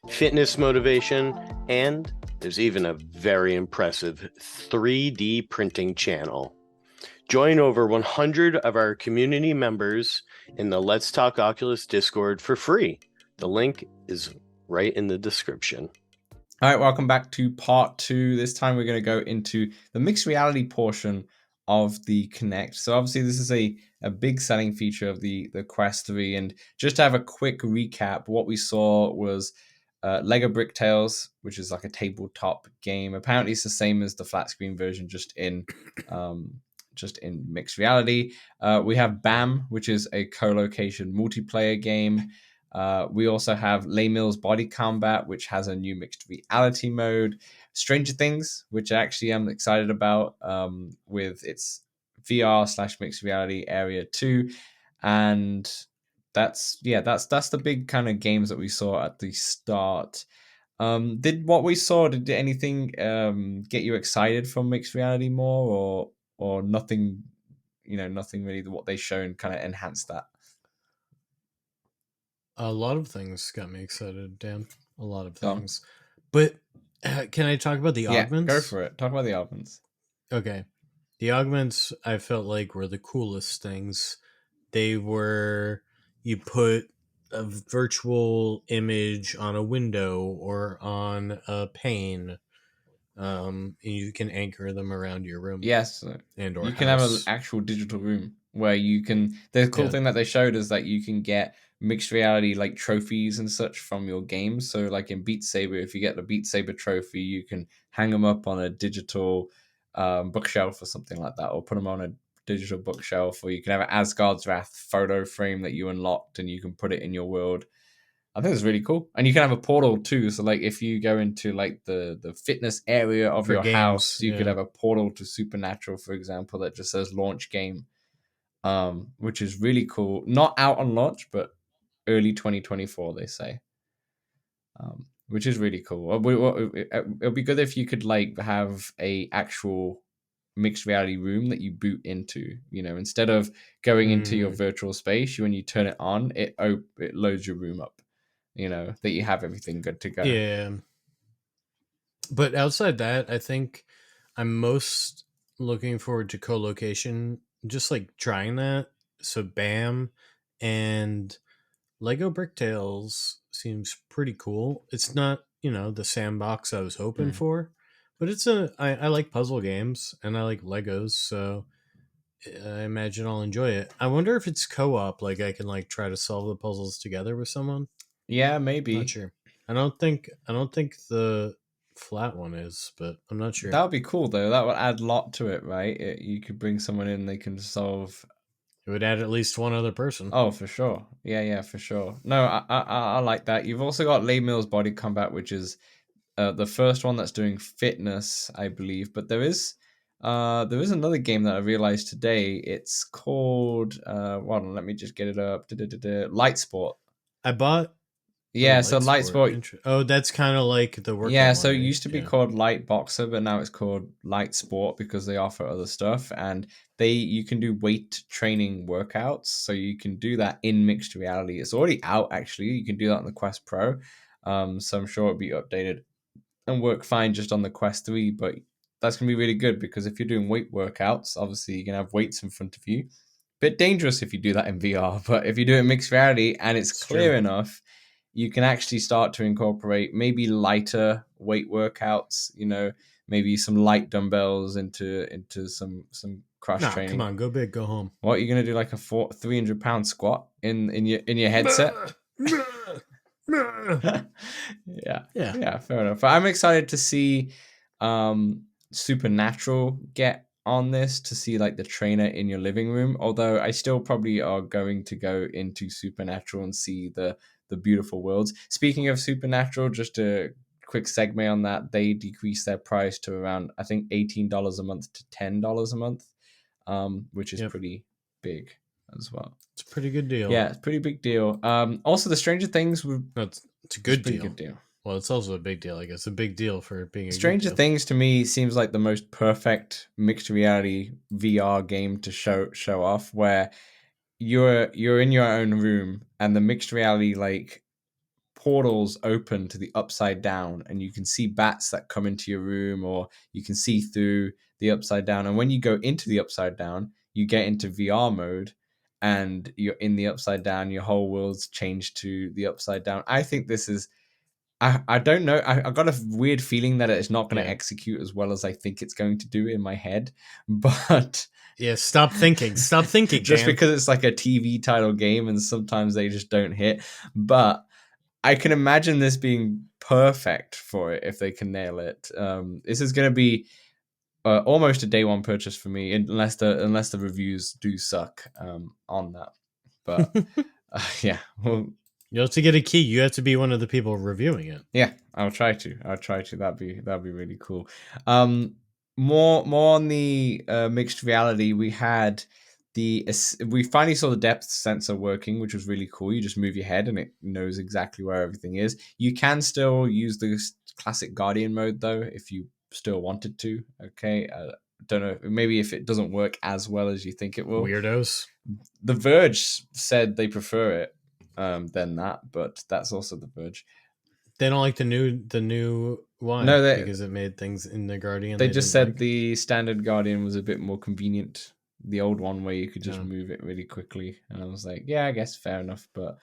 fitness motivation, and there's even a very impressive 3D printing channel. Join over 100 of our community members in the Let's Talk Oculus Discord for free. The link is right in the description. All right, welcome back to part 2. This time we're going to go into the mixed reality portion of the Kinect. So obviously this is a big selling feature of the Quest 3. And just to have a quick recap, what we saw was Lego Brick Tales, which is like a tabletop game. Apparently it's the same as the flat screen version, just in mixed reality. We have BAM, which is a co-location multiplayer game. We also have Les Mills Body Combat, which has a new mixed reality mode. Stranger Things, which actually I'm excited about, with its VR/mixed reality area 2. And that's the big kind of games that we saw at the start. Did anything get you excited from mixed reality more, or nothing? Nothing really. What they shown kind of enhanced that. A lot of things got me excited, Dan. A lot of things. But can I talk about the augments? Go for it. Talk about the augments. Okay. The augments I felt like were the coolest things. They were, you put a virtual image on a window or on a pane, and you can anchor them around your room. Yes. And or you can house. have an actual digital room where you can, the cool thing that they showed is that you can get mixed reality like trophies and such from your games. So like in Beat Saber, if you get the Beat Saber trophy, you can hang them up on a digital bookshelf or something like that, or put them on a digital bookshelf, or you can have an Asgard's Wrath photo frame that you unlocked and you can put it in your world. I think it's really cool. And you can have a portal too. So like if you go into like the fitness area of your house, you could have a portal to Supernatural, for example, that just says launch game, which is really cool. Not out on launch, but early 2024, they say, which is really cool. It'll be good if you could like have a actual mixed reality room that you boot into, instead of going into your virtual space. When you turn it on, it loads your room up, that you have everything good to go. Yeah. But outside that, I think I'm most looking forward to co-location, just like trying that. So BAM and Lego Brick Tales seems pretty cool. It's not, the sandbox I was hoping for, but I like puzzle games and I like Legos, so I imagine I'll enjoy it. I wonder if it's co-op, like I can like try to solve the puzzles together with someone. Yeah, maybe. Not sure. I don't think the flat one is, but I'm not sure. That would be cool though. That would add a lot to it, right? You could bring someone in, they can solve. It would add at least one other person. Oh, for sure. Yeah, for sure. No, I like that. You've also got Les Mills Body Combat, which is the first one that's doing fitness, I believe. But there is another game that I realized today. It's called hold on, let me just get it up. Light Sport. I bought. Yeah, so Light Sport. Oh, that's kind of like the workout. Yeah, so it used to be called Light Boxer, but now it's called Light Sport because they offer other stuff, and you can do weight training workouts. So you can do that in mixed reality. It's already out actually. You can do that on the Quest Pro. So I'm sure it'll be updated and work fine just on the Quest 3, but that's gonna be really good because if you're doing weight workouts, obviously you can have weights in front of you. Bit dangerous if you do that in VR, but if you do it in mixed reality and it's clear enough, you can actually start to incorporate maybe lighter weight workouts, maybe some light dumbbells into some cross training. Come on, go big, go home. What, you're gonna do like a 300-pound squat in your headset? Yeah, fair enough. But I'm excited to see Supernatural get on this, to see like the trainer in your living room, although I still probably are going to go into Supernatural and see the beautiful worlds. Speaking of Supernatural, just a quick segue on that, they decreased their price to around, I think, $18 a month to $10 a month, which is pretty big as well. It's a pretty good deal. Yeah, it's a pretty big deal. Also, the Stranger Things it's a good deal. Good deal. Well, it's also a big deal. I guess a big deal for being a Stranger Things to me seems like the most perfect mixed reality VR game to show off, where you're in your own room and the mixed reality like portals open to the upside down, and you can see bats that come into your room, or you can see through the upside down. And when you go into the upside down, you get into VR mode and you're in the upside down, your whole world's changed to the upside down. I think this is, I don't know. I got a weird feeling that it's not going to execute as well as I think it's going to do in my head. But yeah, stop thinking. Stop thinking, just Dan. because it's like a TV title game and sometimes they just don't hit. But I can imagine this being perfect for it if they can nail it. This is going to be almost a day one purchase for me, unless the reviews do suck on that. But yeah, well, You have to get a key. You have to be one of the people reviewing it. yeah, I'll try to. That'd be really cool. More on the mixed reality. We finally saw the depth sensor working, which was really cool. You just move your head and it knows exactly where everything is. You can still use the classic Guardian mode though, if you still wanted to. Okay, don't know. Maybe if it doesn't work as well as you think it will. Weirdos. The Verge said they prefer it than that, but that's also the Verge. They don't like the new one. No, because it made things in the Guardian. They just said the standard Guardian was a bit more convenient. The old one where you could just move it really quickly, and I was like, yeah, I guess fair enough. But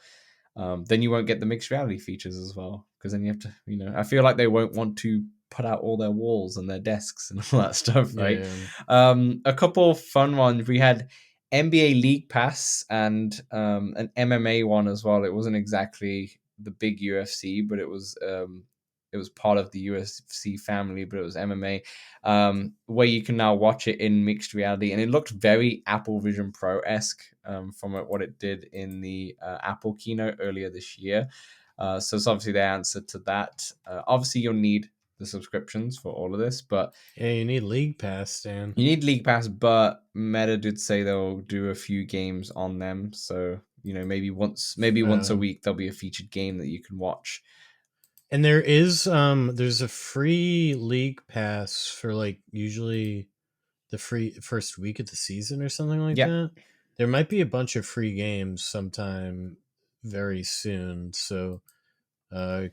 then you won't get the mixed reality features as well, because then you have to, I feel like they won't want to put out all their walls and their desks and all that stuff, right? Yeah. A couple fun ones. We had NBA League Pass and an MMA one as well. It wasn't exactly the big UFC, but it was part of the UFC family, but it was MMA, where you can now watch it in mixed reality, and it looked very Apple Vision Pro-esque from what it did in the Apple keynote earlier this year. So it's obviously the answer to that. Obviously, you'll need the subscriptions for all of this, but yeah, you need League Pass, Dan. You need League Pass, but Meta did say they'll do a few games on them, so maybe once a week there'll be a featured game that you can watch. And there is there's a free League Pass for like usually the free first week of the season or something like that. There might be a bunch of free games sometime very soon, so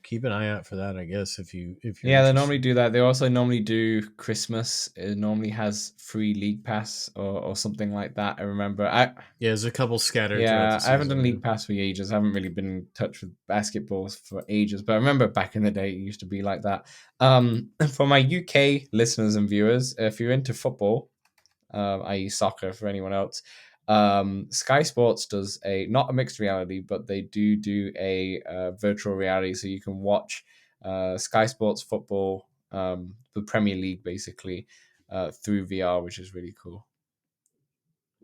keep an eye out for that, I guess, if you're interested. They normally do that. They also normally do Christmas. It normally has free League Pass or something like that. I remember. There's a couple scattered. Yeah, I haven't done League Pass for ages. I haven't really been in touch with basketball for ages, but I remember back in the day it used to be like that. For my UK listeners and viewers, if you're into football, i.e. soccer for anyone else, Sky Sports does not a mixed reality, but they do a virtual reality, so you can watch Sky Sports football, the Premier League basically, through VR, which is really cool.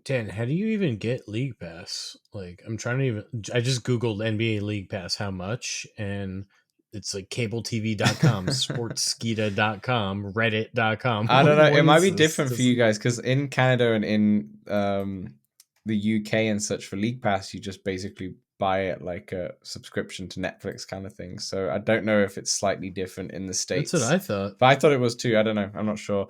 Dan, how do you even get League Pass? Like, I just Googled NBA League Pass, how much, and it's like cabletv.com, sportskeeda.com, reddit.com. I don't know. It might be different for you guys, because in Canada and in the UK and such, for League Pass, you just basically buy it like a subscription to Netflix kind of thing. So I don't know if it's slightly different in the States. That's what I thought. But I thought it was too. I don't know. I'm not sure.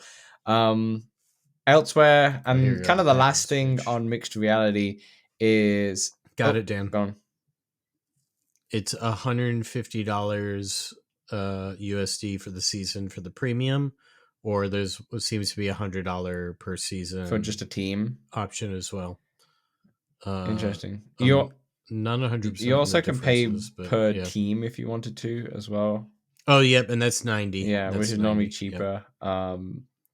Elsewhere, and kind of the last thing on mixed reality is... Got it, Dan. Go on. It's $150 USD for the season for the premium, or there's what seems to be $100 per season for just a team option as well. Interesting. Not 100%. You also can pay per team if you wanted to as well. Oh, yep, and that's 90. Yeah, which is normally cheaper. Yep.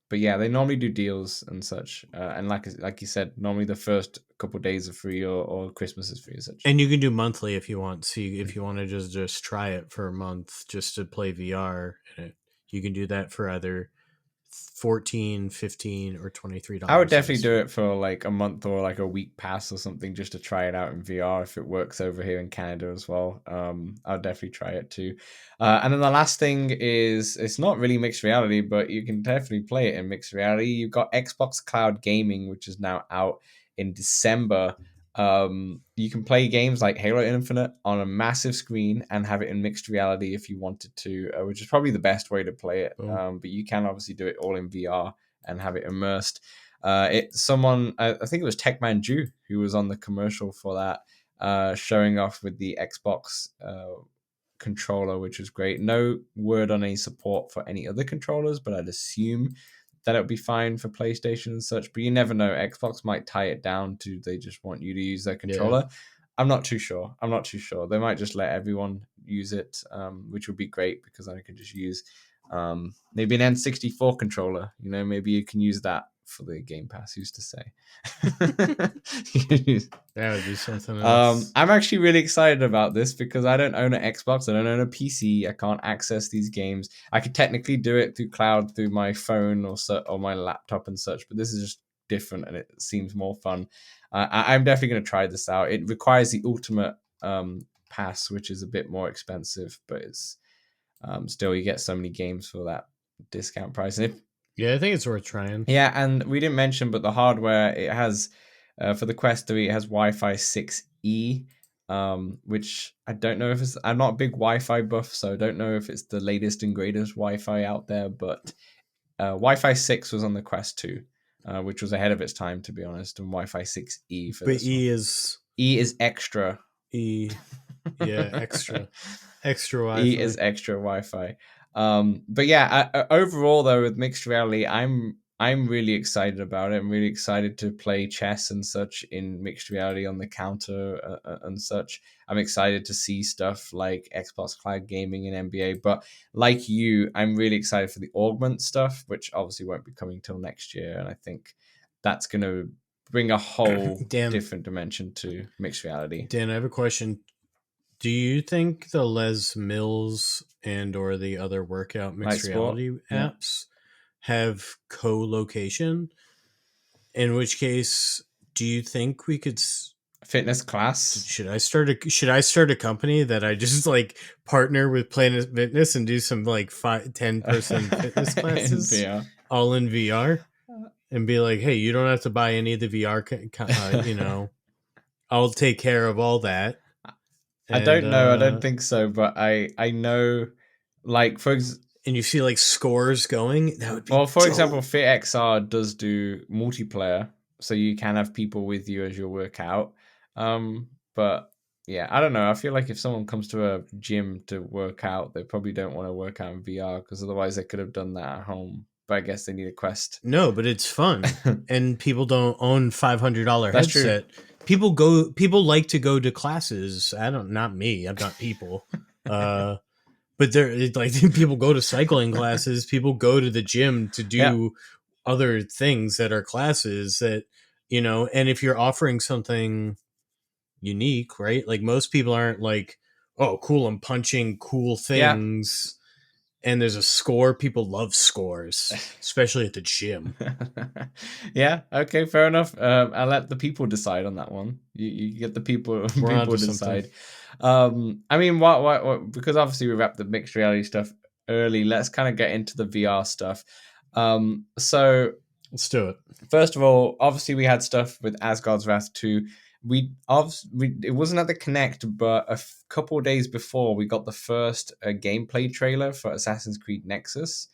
But yeah, they normally do deals and such. And like you said, normally the first couple of days are free, or Christmas is free and such. And you can do monthly if you want. So if you want to just try it for a month just to play VR, you can do that for either $14, $15, or $23. I would definitely do it for like a month or like a week pass or something, just to try it out in VR if it works over here in Canada as well. I'll definitely try it too. And then the last thing is, it's not really mixed reality, but you can definitely play it in mixed reality. You've got Xbox Cloud Gaming, which is now out in December. You can play games like Halo Infinite on a massive screen and have it in mixed reality if you wanted to, which is probably the best way to play it. But you can obviously do it all in VR and have it immersed. I think it was Techman Jew who was on the commercial for that, showing off with the Xbox controller, which was great. No word on any support for any other controllers, but I'd assume that it'll be fine for PlayStation and such, but you never know. Xbox might tie it down to they just want you to use their controller. I'm not too sure. They might just let everyone use it, which would be great because then I can just use maybe an N64 controller. You know, maybe you can use that for the Game Pass. Who's to say? That would be something else. I'm actually really excited about this because I don't own an Xbox. I don't own a PC. I can't access these games. I could technically do it through cloud, through my phone or my laptop and such, but this is just different and it seems more fun. I'm definitely going to try this out. It requires the Ultimate Pass, which is a bit more expensive, but it's still, you get so many games for that discount price. And I think it's worth trying. Yeah, and we didn't mention, but the hardware, it has, for the Quest 3, it has Wi-Fi 6E, which I don't know if it's... I'm not a big Wi-Fi buff, so I don't know if it's the latest and greatest Wi-Fi out there, but Wi-Fi 6 was on the Quest 2. Which was ahead of its time, to be honest, and Wi-Fi 6E for this one. E is extra. Extra Wi-Fi. E is extra Wi-Fi. But yeah, overall though, with mixed reality, I'm really excited about it. I'm really excited to play chess and such in mixed reality on the counter and such. I'm excited to see stuff like Xbox Cloud Gaming and NBA. But like you, I'm really excited for the augment stuff, which obviously won't be coming till next year. And I think that's going to bring a whole different dimension to mixed reality. Dan, I have a question. Do you think the Les Mills and or the other workout mixed reality apps have co-location? In which case, do you think we could... Fitness class? Should I start a company that I just like partner with Planet Fitness and do some like 10 person fitness classes in VR. All in VR, and be like, hey, you don't have to buy any of the VR, you know, I'll take care of all that. And, I don't know. I don't think so, but I know, like, and you see like scores going. That would be for example, FitXR does do multiplayer, so you can have people with you as you work out. But yeah, I don't know. I feel like if someone comes to a gym to work out, they probably don't want to work out in VR because otherwise they could have done that at home. But I guess they need a Quest. No, but it's fun, and people don't own $500 headset. True. People like to go to classes. Not me. I'm not people. But they're like people go to cycling classes. People go to the gym to do other things that are classes that, you know, and if you're offering something unique, right? Like most people aren't like, oh, cool, I'm punching cool things. And there's a score. People love scores, especially at the gym. Yeah. Okay. Fair enough. I'll let the people decide on that one. You get the people to decide. I mean, what? Because obviously we wrapped the mixed reality stuff early. Let's kind of get into the VR stuff. So let's do it. First of all, obviously we had stuff with Asgard's Wrath 2. It wasn't at the Connect, but a couple of days before we got the first gameplay trailer for Assassin's Creed Nexus.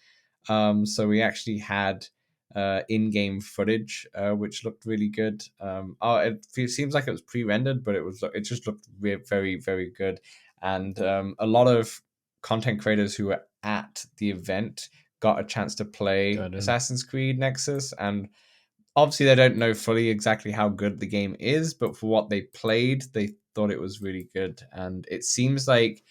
So we actually had in-game footage, which looked really good. It seems like it was pre-rendered, but it just looked very, very good. And a lot of content creators who were at the event got a chance to play Assassin's Creed Nexus, and obviously they don't know fully exactly how good the game is, but for what they played, they thought it was really good. And it seems like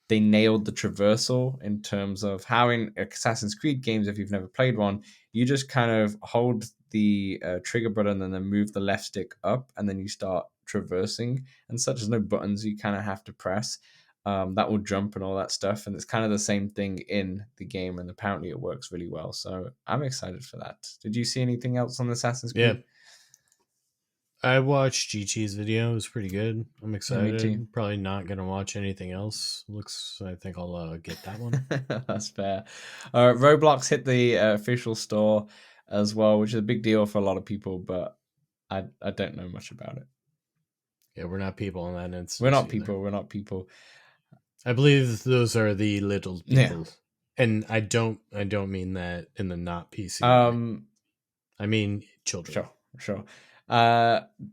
they nailed the traversal in terms of how in Assassin's Creed games, if you've never played one, you just kind of hold the trigger button and then move the left stick up, and then you start traversing and such. There's no buttons you kind of have to press. That will jump and all that stuff, and it's kind of the same thing in the game, and apparently it works really well, so I'm excited for that. Did you see anything else on Assassin's Creed? Yeah, I watched Chi-Chi's video. It was pretty good. I'm excited. Yeah, probably not gonna watch anything else. I think I'll get that one. That's fair. Roblox hit the official store as well, which is a big deal for a lot of people, but I don't know much about it. Yeah, we're not people in that instance. We're not people. I believe those are the little people, and I don't mean that in the not PC way. I mean children. Sure.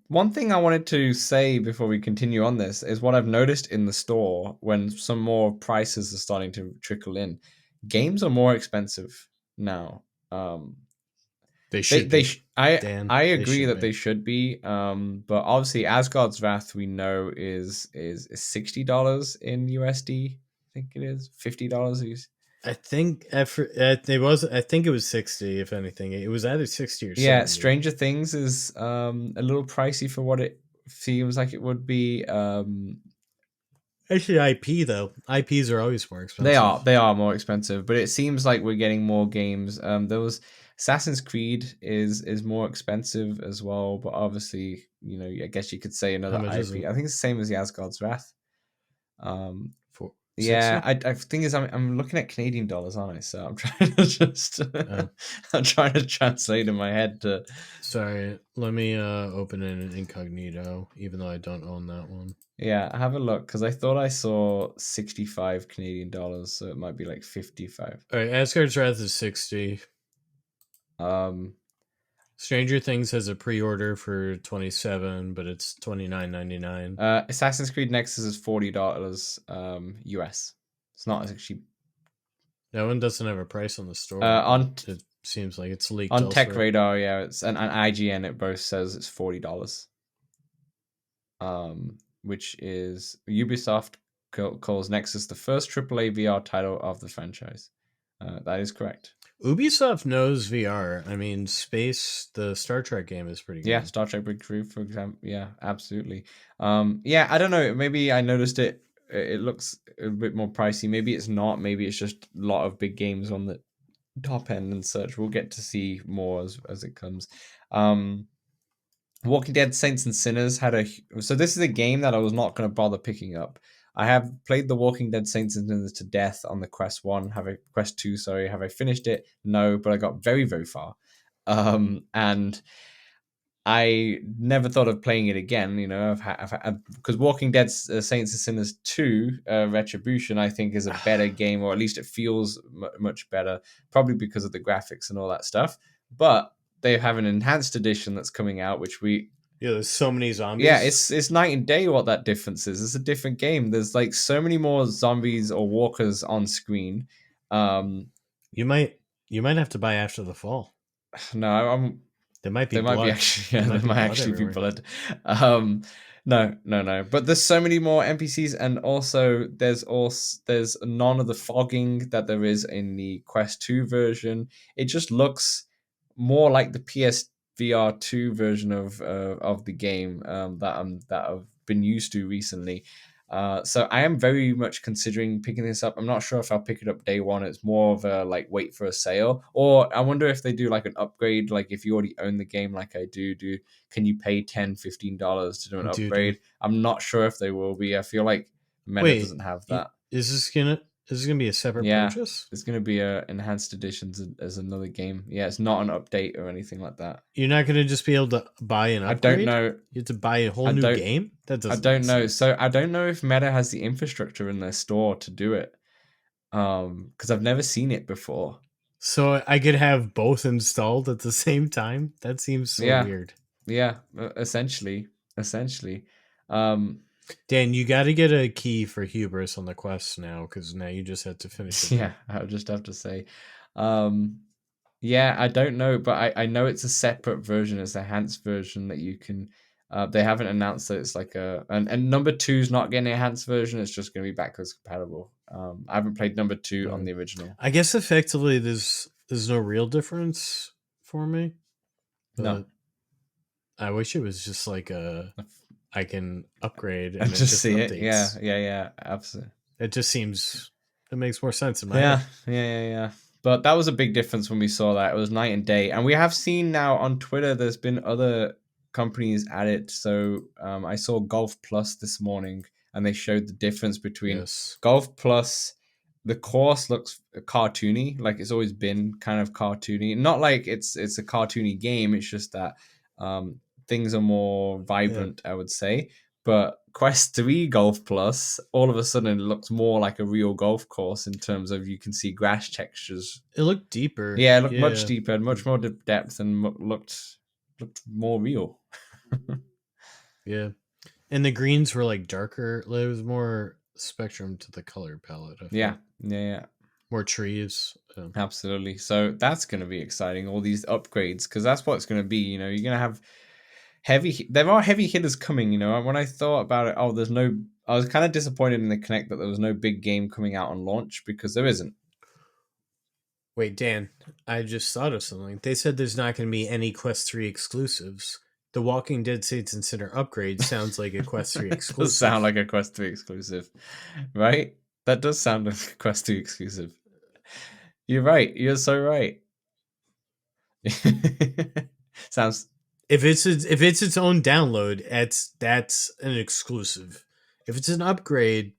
One thing I wanted to say before we continue on this is what I've noticed in the store when some more prices are starting to trickle in. Games are more expensive now. They should be. Dan, I they agree should that be. they should be. But obviously, Asgard's Wrath we know is $60 in USD. I think it is $50. I think it was. I think it was 60. If anything, it was either 60 or Yeah, 70. Stranger Things is a little pricey for what it seems like it would be. Actually, IP though. IPs are always more expensive. They are more expensive, but it seems like we're getting more games. There was Assassin's Creed is more expensive as well, but obviously, I guess you could say another How much is IP. it? I think it's the same as the Asgard's Wrath. Um, For yeah, 60? I think is I'm looking at Canadian dollars, aren't I? So I'm trying to just I'm trying to translate in my head to. Sorry, let me open it in incognito, even though I don't own that one. Yeah, have a look because I thought I saw 65 Canadian dollars, so it might be like 55. All right, Asgard's Wrath is 60. Stranger Things has a pre-order for 27, but it's $29.99. Assassin's Creed Nexus is $40 US. It's not actually That one doesn't have a price on the store. It seems like it's leaked on elsewhere. Tech Radar. Yeah, it's and IGN. It both says it's $40. Which is Ubisoft calls Nexus the first AAA VR title of the franchise. That is correct. Ubisoft knows VR. I mean, the Star Trek game is pretty good. Yeah, Star Trek Big Crew, for example. Yeah, absolutely. Yeah, I don't know. Maybe I noticed it. It looks a bit more pricey. Maybe it's not. Maybe it's just a lot of big games on the top end and such. We'll get to see more as it comes. Walking Dead Saints and Sinners so this is a game that I was not going to bother picking up. I have played the Walking Dead Saints and Sinners to death on the Quest 2, sorry. Have I finished it? No, but I got very, very far. And I never thought of playing it again, because Walking Dead Saints and Sinners 2 Retribution, I think, is a better game, or at least it feels much better, probably because of the graphics and all that stuff. But they have an enhanced edition that's coming out, which there's so many zombies. Yeah, it's night and day what that difference is. It's a different game. There's like so many more zombies or walkers on screen. You might have to buy After the Fall. No, there might be blood. No. But there's so many more NPCs, and also there's none of the fogging that there is in the Quest 2 version. It just looks more like the PSVR2 version of the game that I've been used to recently. So I am very much considering picking this up. I'm not sure if I'll pick it up day one. It's more of a wait for a sale, or I wonder if they do an upgrade. Like if you already own the game, like I do, can you pay $10-15 to do an upgrade? I'm not sure if they will be. I feel like Meta doesn't have that. Is this gonna be a separate purchase? It's gonna be a enhanced editions as another game. Yeah, it's not an update or anything like that. You're not gonna just be able to buy an upgrade? I don't know. You have to buy a whole new game? That doesn't. I don't know. So I don't know if Meta has the infrastructure in their store to do it. Because I've never seen it before. So I could have both installed at the same time? That seems so weird. Yeah, essentially. Dan, you got to get a key for Hubris on the Quest now, because now you just have to finish it. Yeah, I'll just have to say. Yeah, I don't know, but I know it's a separate version. It's a enhanced version that you can... they haven't announced that it's and number 2's not getting an enhanced version. It's just going to be backwards compatible. I haven't played number 2 on the original. I guess effectively there's no real difference for me. No. I wish it was just I can upgrade and just see updates. it. Yeah, absolutely. It just seems it makes more sense in my head. Yeah. But that was a big difference when we saw that. It was night and day. And we have seen now on Twitter, there's been other companies at it. So I saw Golf Plus this morning, and they showed the difference between Golf Plus. The course looks cartoony, like it's always been kind of cartoony. Not like it's a cartoony game. It's just that things are more vibrant, I would say. But Quest 3 Golf Plus, all of a sudden, it looks more like a real golf course in terms of you can see grass textures. It looked deeper. Yeah, it looked much deeper, much more depth, and looked more real. Yeah. And the greens were darker. There was more spectrum to the color palette. Yeah. more trees. Absolutely. So that's going to be exciting. All these upgrades, because that's what it's going to be. You know, you're going to have there are heavy hitters coming. You know, when I thought about it, I was kind of disappointed in the Connect that there was no big game coming out on launch, because there isn't. Wait, Dan, I just thought of something. They said there's not going to be any Quest 3 exclusives. The Walking Dead Saints and Sinner upgrade sounds like a Quest 3 exclusive. Does sound like a Quest 3 exclusive, right? That does sound like a Quest 3 exclusive. You're right. You're so right. Sounds. If it's its own download, that's an exclusive. If it's an upgrade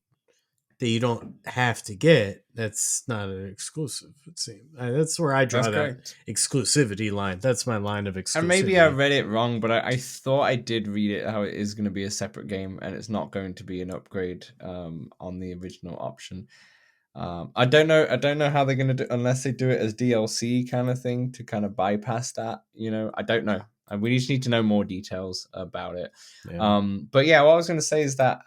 that you don't have to get, that's not an exclusive. It seems that's where I draw that exclusivity line. That's my line of exclusivity. And maybe I read it wrong, but I thought I did read it how it is going to be a separate game and it's not going to be an upgrade on the original option. I don't know how they're going to do, unless they do it as DLC kind of thing to kind of bypass that. You know, I don't know. We just need to know more details about it. Yeah. But yeah, what I was going to say is that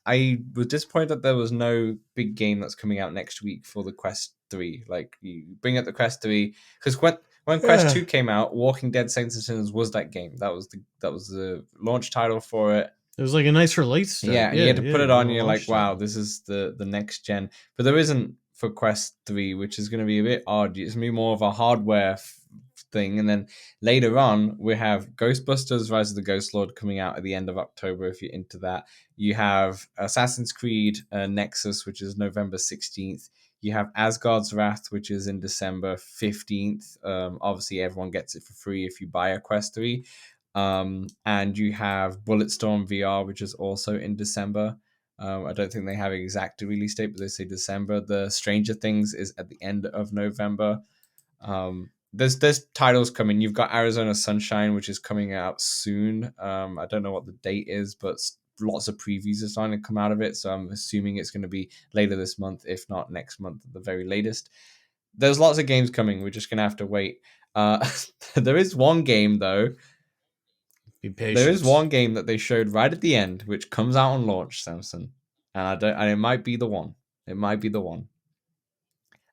I was disappointed that there was no big game that's coming out next week for the Quest 3. Like, you bring up the Quest 3, because when Quest 2 came out, Walking Dead Saints and Sinners was that game. That was the launch title for it. It was like a nice release. Yeah, you had to put it on. You're like, wow, this is the next gen. But there isn't for Quest 3, which is going to be a bit odd. It's going to be more of a hardware thing. And then later on, we have Ghostbusters Rise of the Ghost Lord coming out at the end of October, if you're into that. You have Assassin's Creed Nexus, which is November 16th. You have Asgard's Wrath, which is in December 15th. Obviously, everyone gets it for free if you buy a Quest 3. And you have Bulletstorm VR, which is also in December. I don't think they have an exact release date, but they say December. The Stranger Things is at the end of November. There's titles coming. You've got Arizona Sunshine, which is coming out soon. I don't know what the date is, but lots of previews are starting to come out of it. So I'm assuming it's going to be later this month, if not next month at the very latest. There's lots of games coming. We're just going to have to wait. There is one game, though. Be patient. There is one game that they showed right at the end, which comes out on launch, Samson. And it might be the one. It might be the one.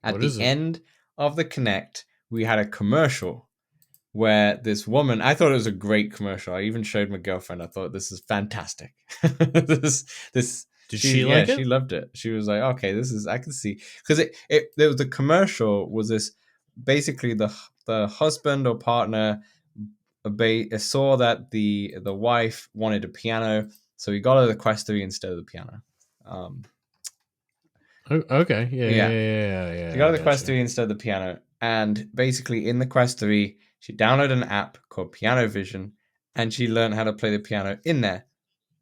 At the end of the Connect, we had a commercial where this woman, I thought it was a great commercial. I even showed my girlfriend. I thought, this is fantastic. Did she like it? She loved it. She was like, okay, I can see. Because there was the commercial was this, basically the husband or partner saw that the wife wanted a piano, so he got her the Quest 3 instead of the piano. Okay. Yeah. She got her the Quest 3 instead of the piano. And basically, in the Quest 3, she downloaded an app called Piano Vision, and she learned how to play the piano in there.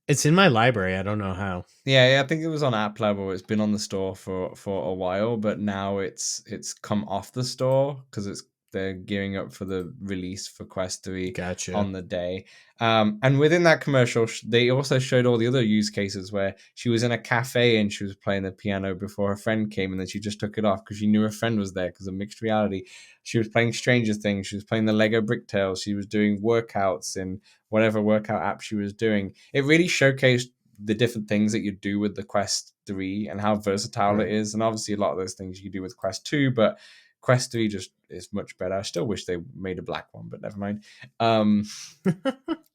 It's in my library. I don't know how. Yeah, I think it was on app level. It's been on the store for a while, but now it's come off the store because they're gearing up for the release for Quest 3 on the day. And within that commercial, they also showed all the other use cases where she was in a cafe and she was playing the piano before her friend came, and then she just took it off because she knew her friend was there because of mixed reality. She was playing Stranger Things. She was playing the Lego Brick Tales. She was doing workouts in whatever workout app she was doing. It really showcased the different things that you do with the Quest 3 and how versatile it is. And obviously a lot of those things you can do with Quest 2, but Quest 3 just is much better. I still wish they made a black one, but never mind.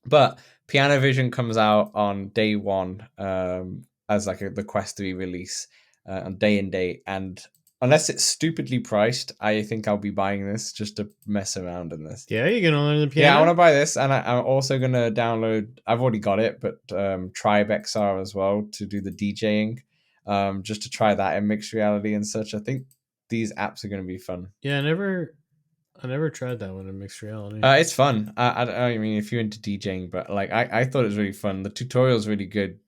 But Piano Vision comes out on day one as like the Quest 3 release on day and date. And unless it's stupidly priced, I think I'll be buying this just to mess around in this. Yeah, you're going to learn the piano? Yeah, I want to buy this. And I'm also going to download, I've already got it, but Tribe XR as well to do the DJing, just to try that in mixed reality and such. I think these apps are going to be fun. Yeah, I never tried that one in mixed reality. It's fun. I mean, if you're into DJing, but like I thought it was really fun. The tutorial's really good.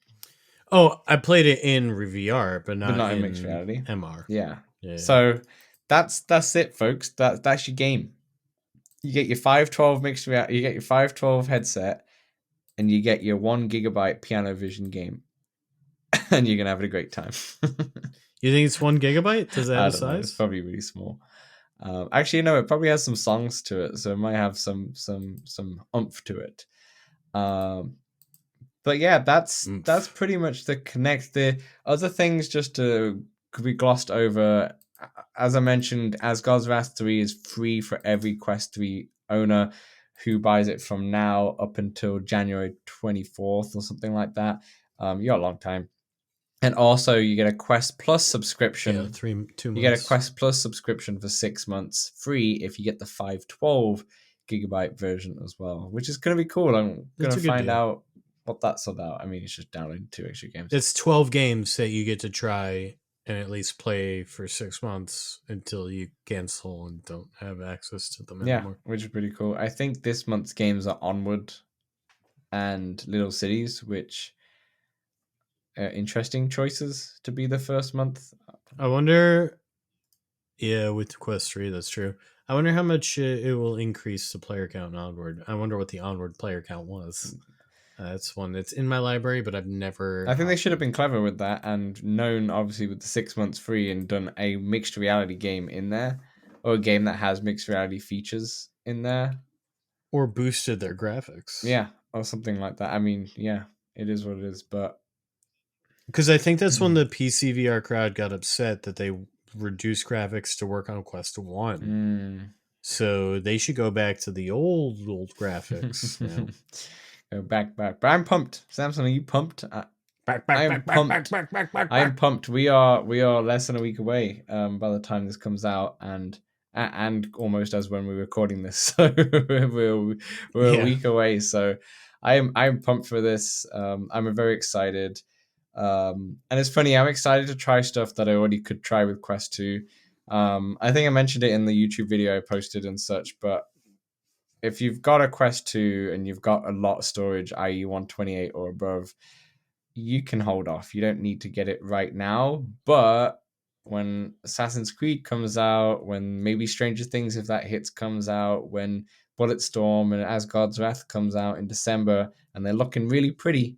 Oh, I played it in VR, but not in mixed reality. MR. Yeah. So that's it, folks. That's your game. You get your 512 mixed reality. You get your 512 headset, and you get your 1 gigabyte Piano Vision game, and you're gonna have a great time. You think it's 1 gigabyte? Does that have a size? It's probably really small. Actually, no, it probably has some songs to it, so it might have some oomph to it. But yeah, that's pretty much the Connect. The other things just could be glossed over as I mentioned, Asgard's Wrath 3 is free for every Quest 3 owner who buys it from now up until January 24th or something like that. You got a long time. And also, you get a Quest Plus subscription. Yeah, 2 months. You get a Quest Plus subscription for 6 months free if you get the 512 gigabyte version as well, which is going to be cool. I'm going to find out what that's about. I mean, it's just downloading 2 extra games. It's 12 games that you get to try and at least play for 6 months until you cancel and don't have access to them anymore. Yeah, which is pretty cool. I think this month's games are Onward and Little Cities, which are interesting choices to be the first month. I wonder, yeah, with Quest 3, that's true. I wonder how much it will increase the player count in Onward. I wonder what the Onward player count was. That's one that's in my library, but I've never... I think they should have been clever with that and known, obviously, with the 6 months free and done a mixed reality game in there, or a game that has mixed reality features in there. Or boosted their graphics. Yeah, or something like that. I mean, yeah, it is what it is, but... Because I think that's when the PCVR crowd got upset that they reduced graphics to work on Quest 1. So they should go back to the old graphics now. Go back. But I'm pumped. Samson, are you pumped? I am pumped. We are less than a week away by the time this comes out, and almost as when we're recording this. So we're a week away. So I'm pumped for this. I'm very excited. And it's funny, I'm excited to try stuff that I already could try with Quest 2. I think I mentioned it in the YouTube video I posted and such, but if you've got a Quest 2 and you've got a lot of storage, i.e. 128 or above, you can hold off. You don't need to get it right now. But when Assassin's Creed comes out, when maybe Stranger Things, if that hits, comes out, when Bulletstorm and Asgard's Wrath comes out in December, and they're looking really pretty,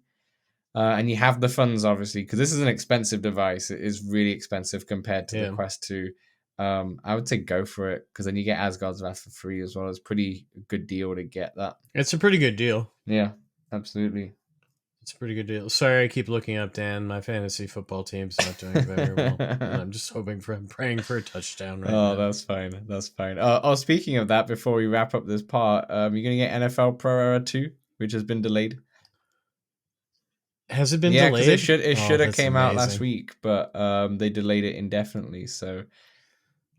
and you have the funds, obviously, because this is an expensive device. It is really expensive compared to the Quest 2. I would say go for it, because then you get Asgard's Wrath for free as well. It's a pretty good deal to get that. It's a pretty good deal. Yeah, absolutely. It's a pretty good deal. Sorry, I keep looking up, Dan. My fantasy football team's not doing very well. And I'm just praying for a touchdown right now. That's fine. That's fine. Speaking of that, before we wrap up this part, you're going to get NFL Pro Era 2, which has been delayed. Has it been delayed? Yeah, because it should have came out last week, but they delayed it indefinitely. So,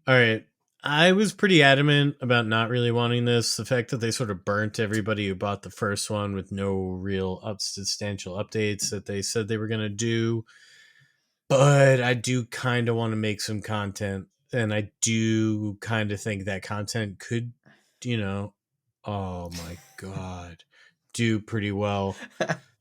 all right, I was pretty adamant about not really wanting this. The fact that they sort of burnt everybody who bought the first one with no real substantial updates that they said they were going to do. But I do kind of want to make some content, and I do kind of think that content could, oh my God, do pretty well.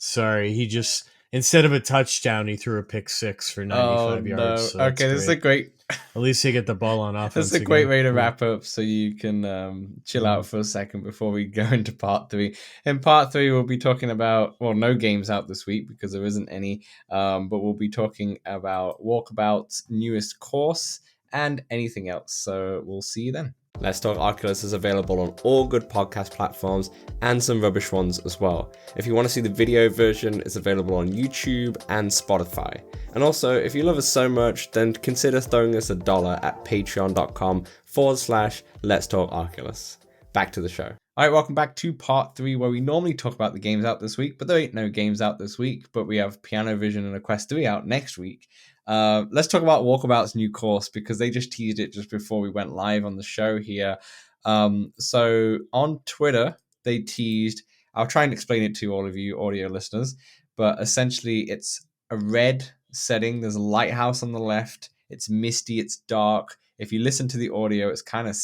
Sorry, he just, instead of a touchdown, he threw a pick 6 for 95 yards. So okay, this is a great... At least you get the ball on offense. That's a great way to wrap up, so you can chill out for a second before we go into part 3. In part 3, we'll be talking about, no games out this week because there isn't any, but we'll be talking about Walkabout's newest course and anything else. So we'll see you then. Let's Talk Oculus is available on all good podcast platforms and some rubbish ones as well. If you want to see the video version, it's available on YouTube and Spotify. And also, if you love us so much, then consider throwing us $1 at patreon.com/Let's Talk Oculus. Back to the show. All right, welcome back to part 3, where we normally talk about the games out this week, but there ain't no games out this week, but we have Piano Vision and a Quest 3 out next week. Let's talk about Walkabout's new course, because they just teased it just before we went live on the show here. So on Twitter, they teased, I'll try and explain it to all of you audio listeners, but essentially it's a red setting. There's a lighthouse on the left. It's misty. It's dark. If you listen to the audio, it's kind of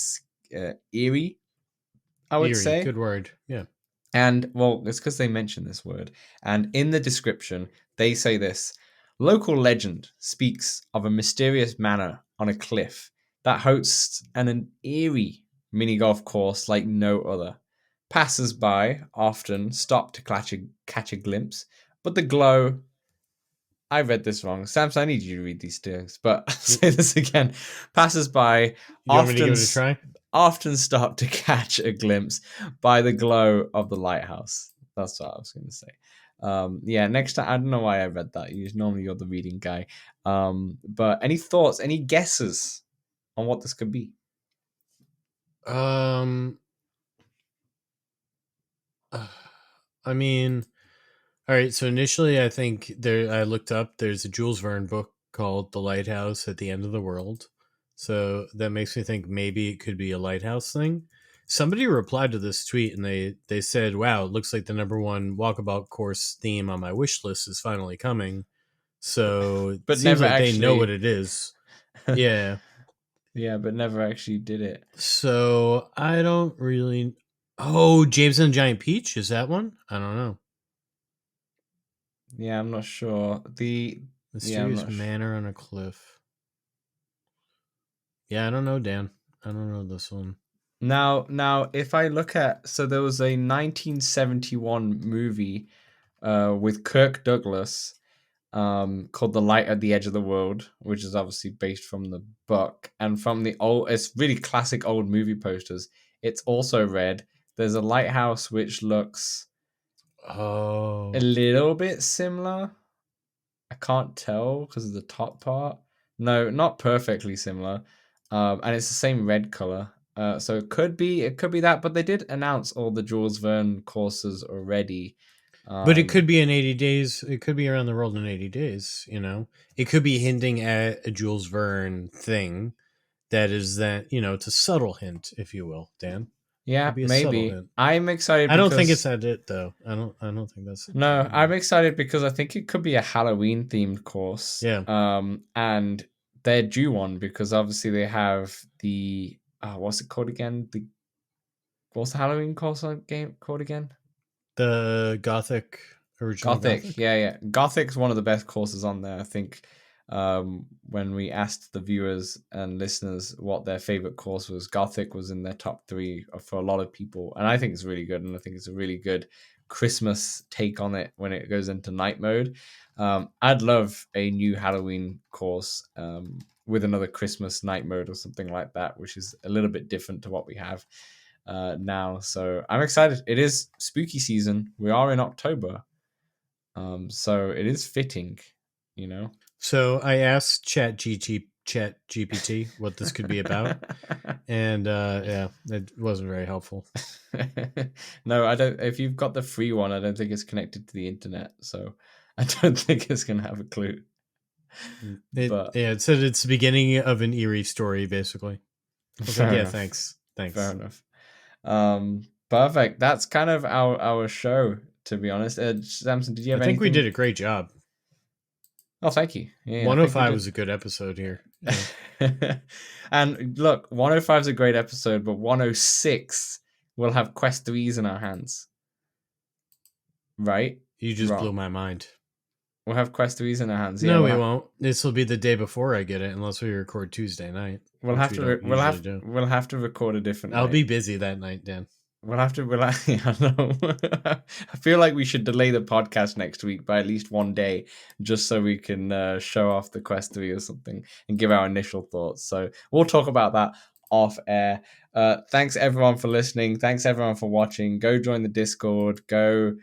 eerie, I would say. Good word. Yeah. And, it's because they mentioned this word. And in the description, they say this: local legend speaks of a mysterious manor on a cliff that hosts an eerie mini golf course like no other. Passers-by often stop to catch a glimpse, but the glow... I read this wrong. Samson, I need you to read these things, but I'll say this again. Passers-by often stop to catch a glimpse by the glow of the lighthouse. That's what I was going to say. Next time, I don't know why I read that. Normally you're the reading guy. But any thoughts, any guesses on what this could be? I mean, all right. So initially, I think I looked up. There's a Jules Verne book called "The Lighthouse at the End of the World," so that makes me think maybe it could be a lighthouse thing. Somebody replied to this tweet and they said, "Wow, it looks like the number one walkabout course theme on my wish list is finally coming." So it But seems never like they know actually- what it is. Yeah. Yeah, but never actually did it. So I don't really. Oh, James and the Giant Peach, is that one? I don't know. Yeah, I'm not sure. Mysterious Manor on a Cliff. Yeah, I don't know, Dan. I don't know this one. Now, if I look at, so there was a 1971 movie with Kirk Douglas called The Light at the Edge of the World, which is obviously based from the book and from the old, it's really classic old movie posters. It's also red. There's a lighthouse which looks a little bit similar. I can't tell because of the top part. No, not perfectly similar. And it's the same red color. So it could be that, but they did announce all the Jules Verne courses already. But it could be in 80 days. It could be around the world in 80 days, you know? It could be hinting at a Jules Verne thing that is that, you know, it's a subtle hint, if you will, Dan. Yeah, Could be a subtle maybe. hint. I'm excited. I don't think it's at it though. I don't think that's it. No, I'm excited because I think it could be a Halloween themed course. Yeah. And they're due one because obviously they have the what's it called again? What's the Halloween course game called again? The Gothic original Gothic. Yeah. Gothic's one of the best courses on there. I think when we asked the viewers and listeners what their favorite course was, Gothic was in their top 3 for a lot of people, and I think it's really good, and I think it's a really good Christmas take on it when it goes into night mode. I'd love a new Halloween course with another Christmas night mode or something like that, which is a little bit different to what we have now. So I'm excited. It is spooky season. We are in October, so it is fitting, you know. So I asked ChatGPT what this could be about, and yeah, it wasn't very helpful. No, I don't. If you've got the free one, I don't think it's connected to the internet, so I don't think it's gonna have a clue. It said it's the beginning of an eerie story, basically. Yeah, thanks. Fair enough. Perfect. That's kind of our show, to be honest. Samson, did you have anything? I think we did a great job. Oh, thank you. Yeah, 105 was a good episode here. Yeah. And look, 105 is a great episode, but 106 we'll have Quest 3s in our hands. Right? You just blew my mind. We'll have Quest 3s in our hands. No, we won't. This will be the day before I get it, unless we record Tuesday night. We'll have to record a different night. I'll be busy that night, Dan. I know. I feel like we should delay the podcast next week by at least one day, just so we can show off the Quest 3 or something and give our initial thoughts. So we'll talk about that off air. Thanks everyone for listening. Thanks everyone for watching. Go join the Discord. Go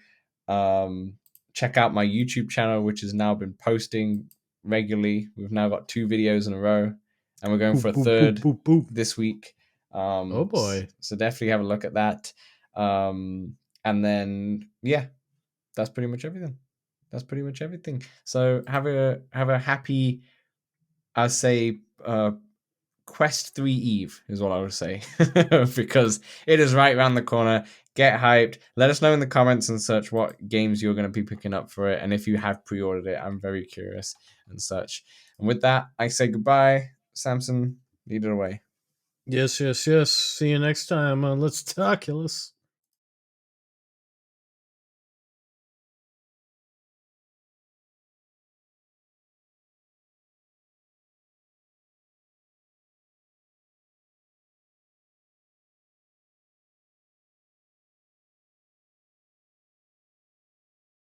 check out my YouTube channel, which has now been posting regularly. We've now got 2 videos in a row, and we're going for a third this week. Oh boy. So definitely have a look at that. And then yeah, that's pretty much everything. So have a happy, I say, Quest 3 Eve is what I would say, because it is right around the corner. Get hyped. Let us know in the comments and such what games you're going to be picking up for it, and if you have pre-ordered it. I'm very curious and such. And with that, I say goodbye. Samson, lead it away. Yes. See you next time on Let's Talkoculus.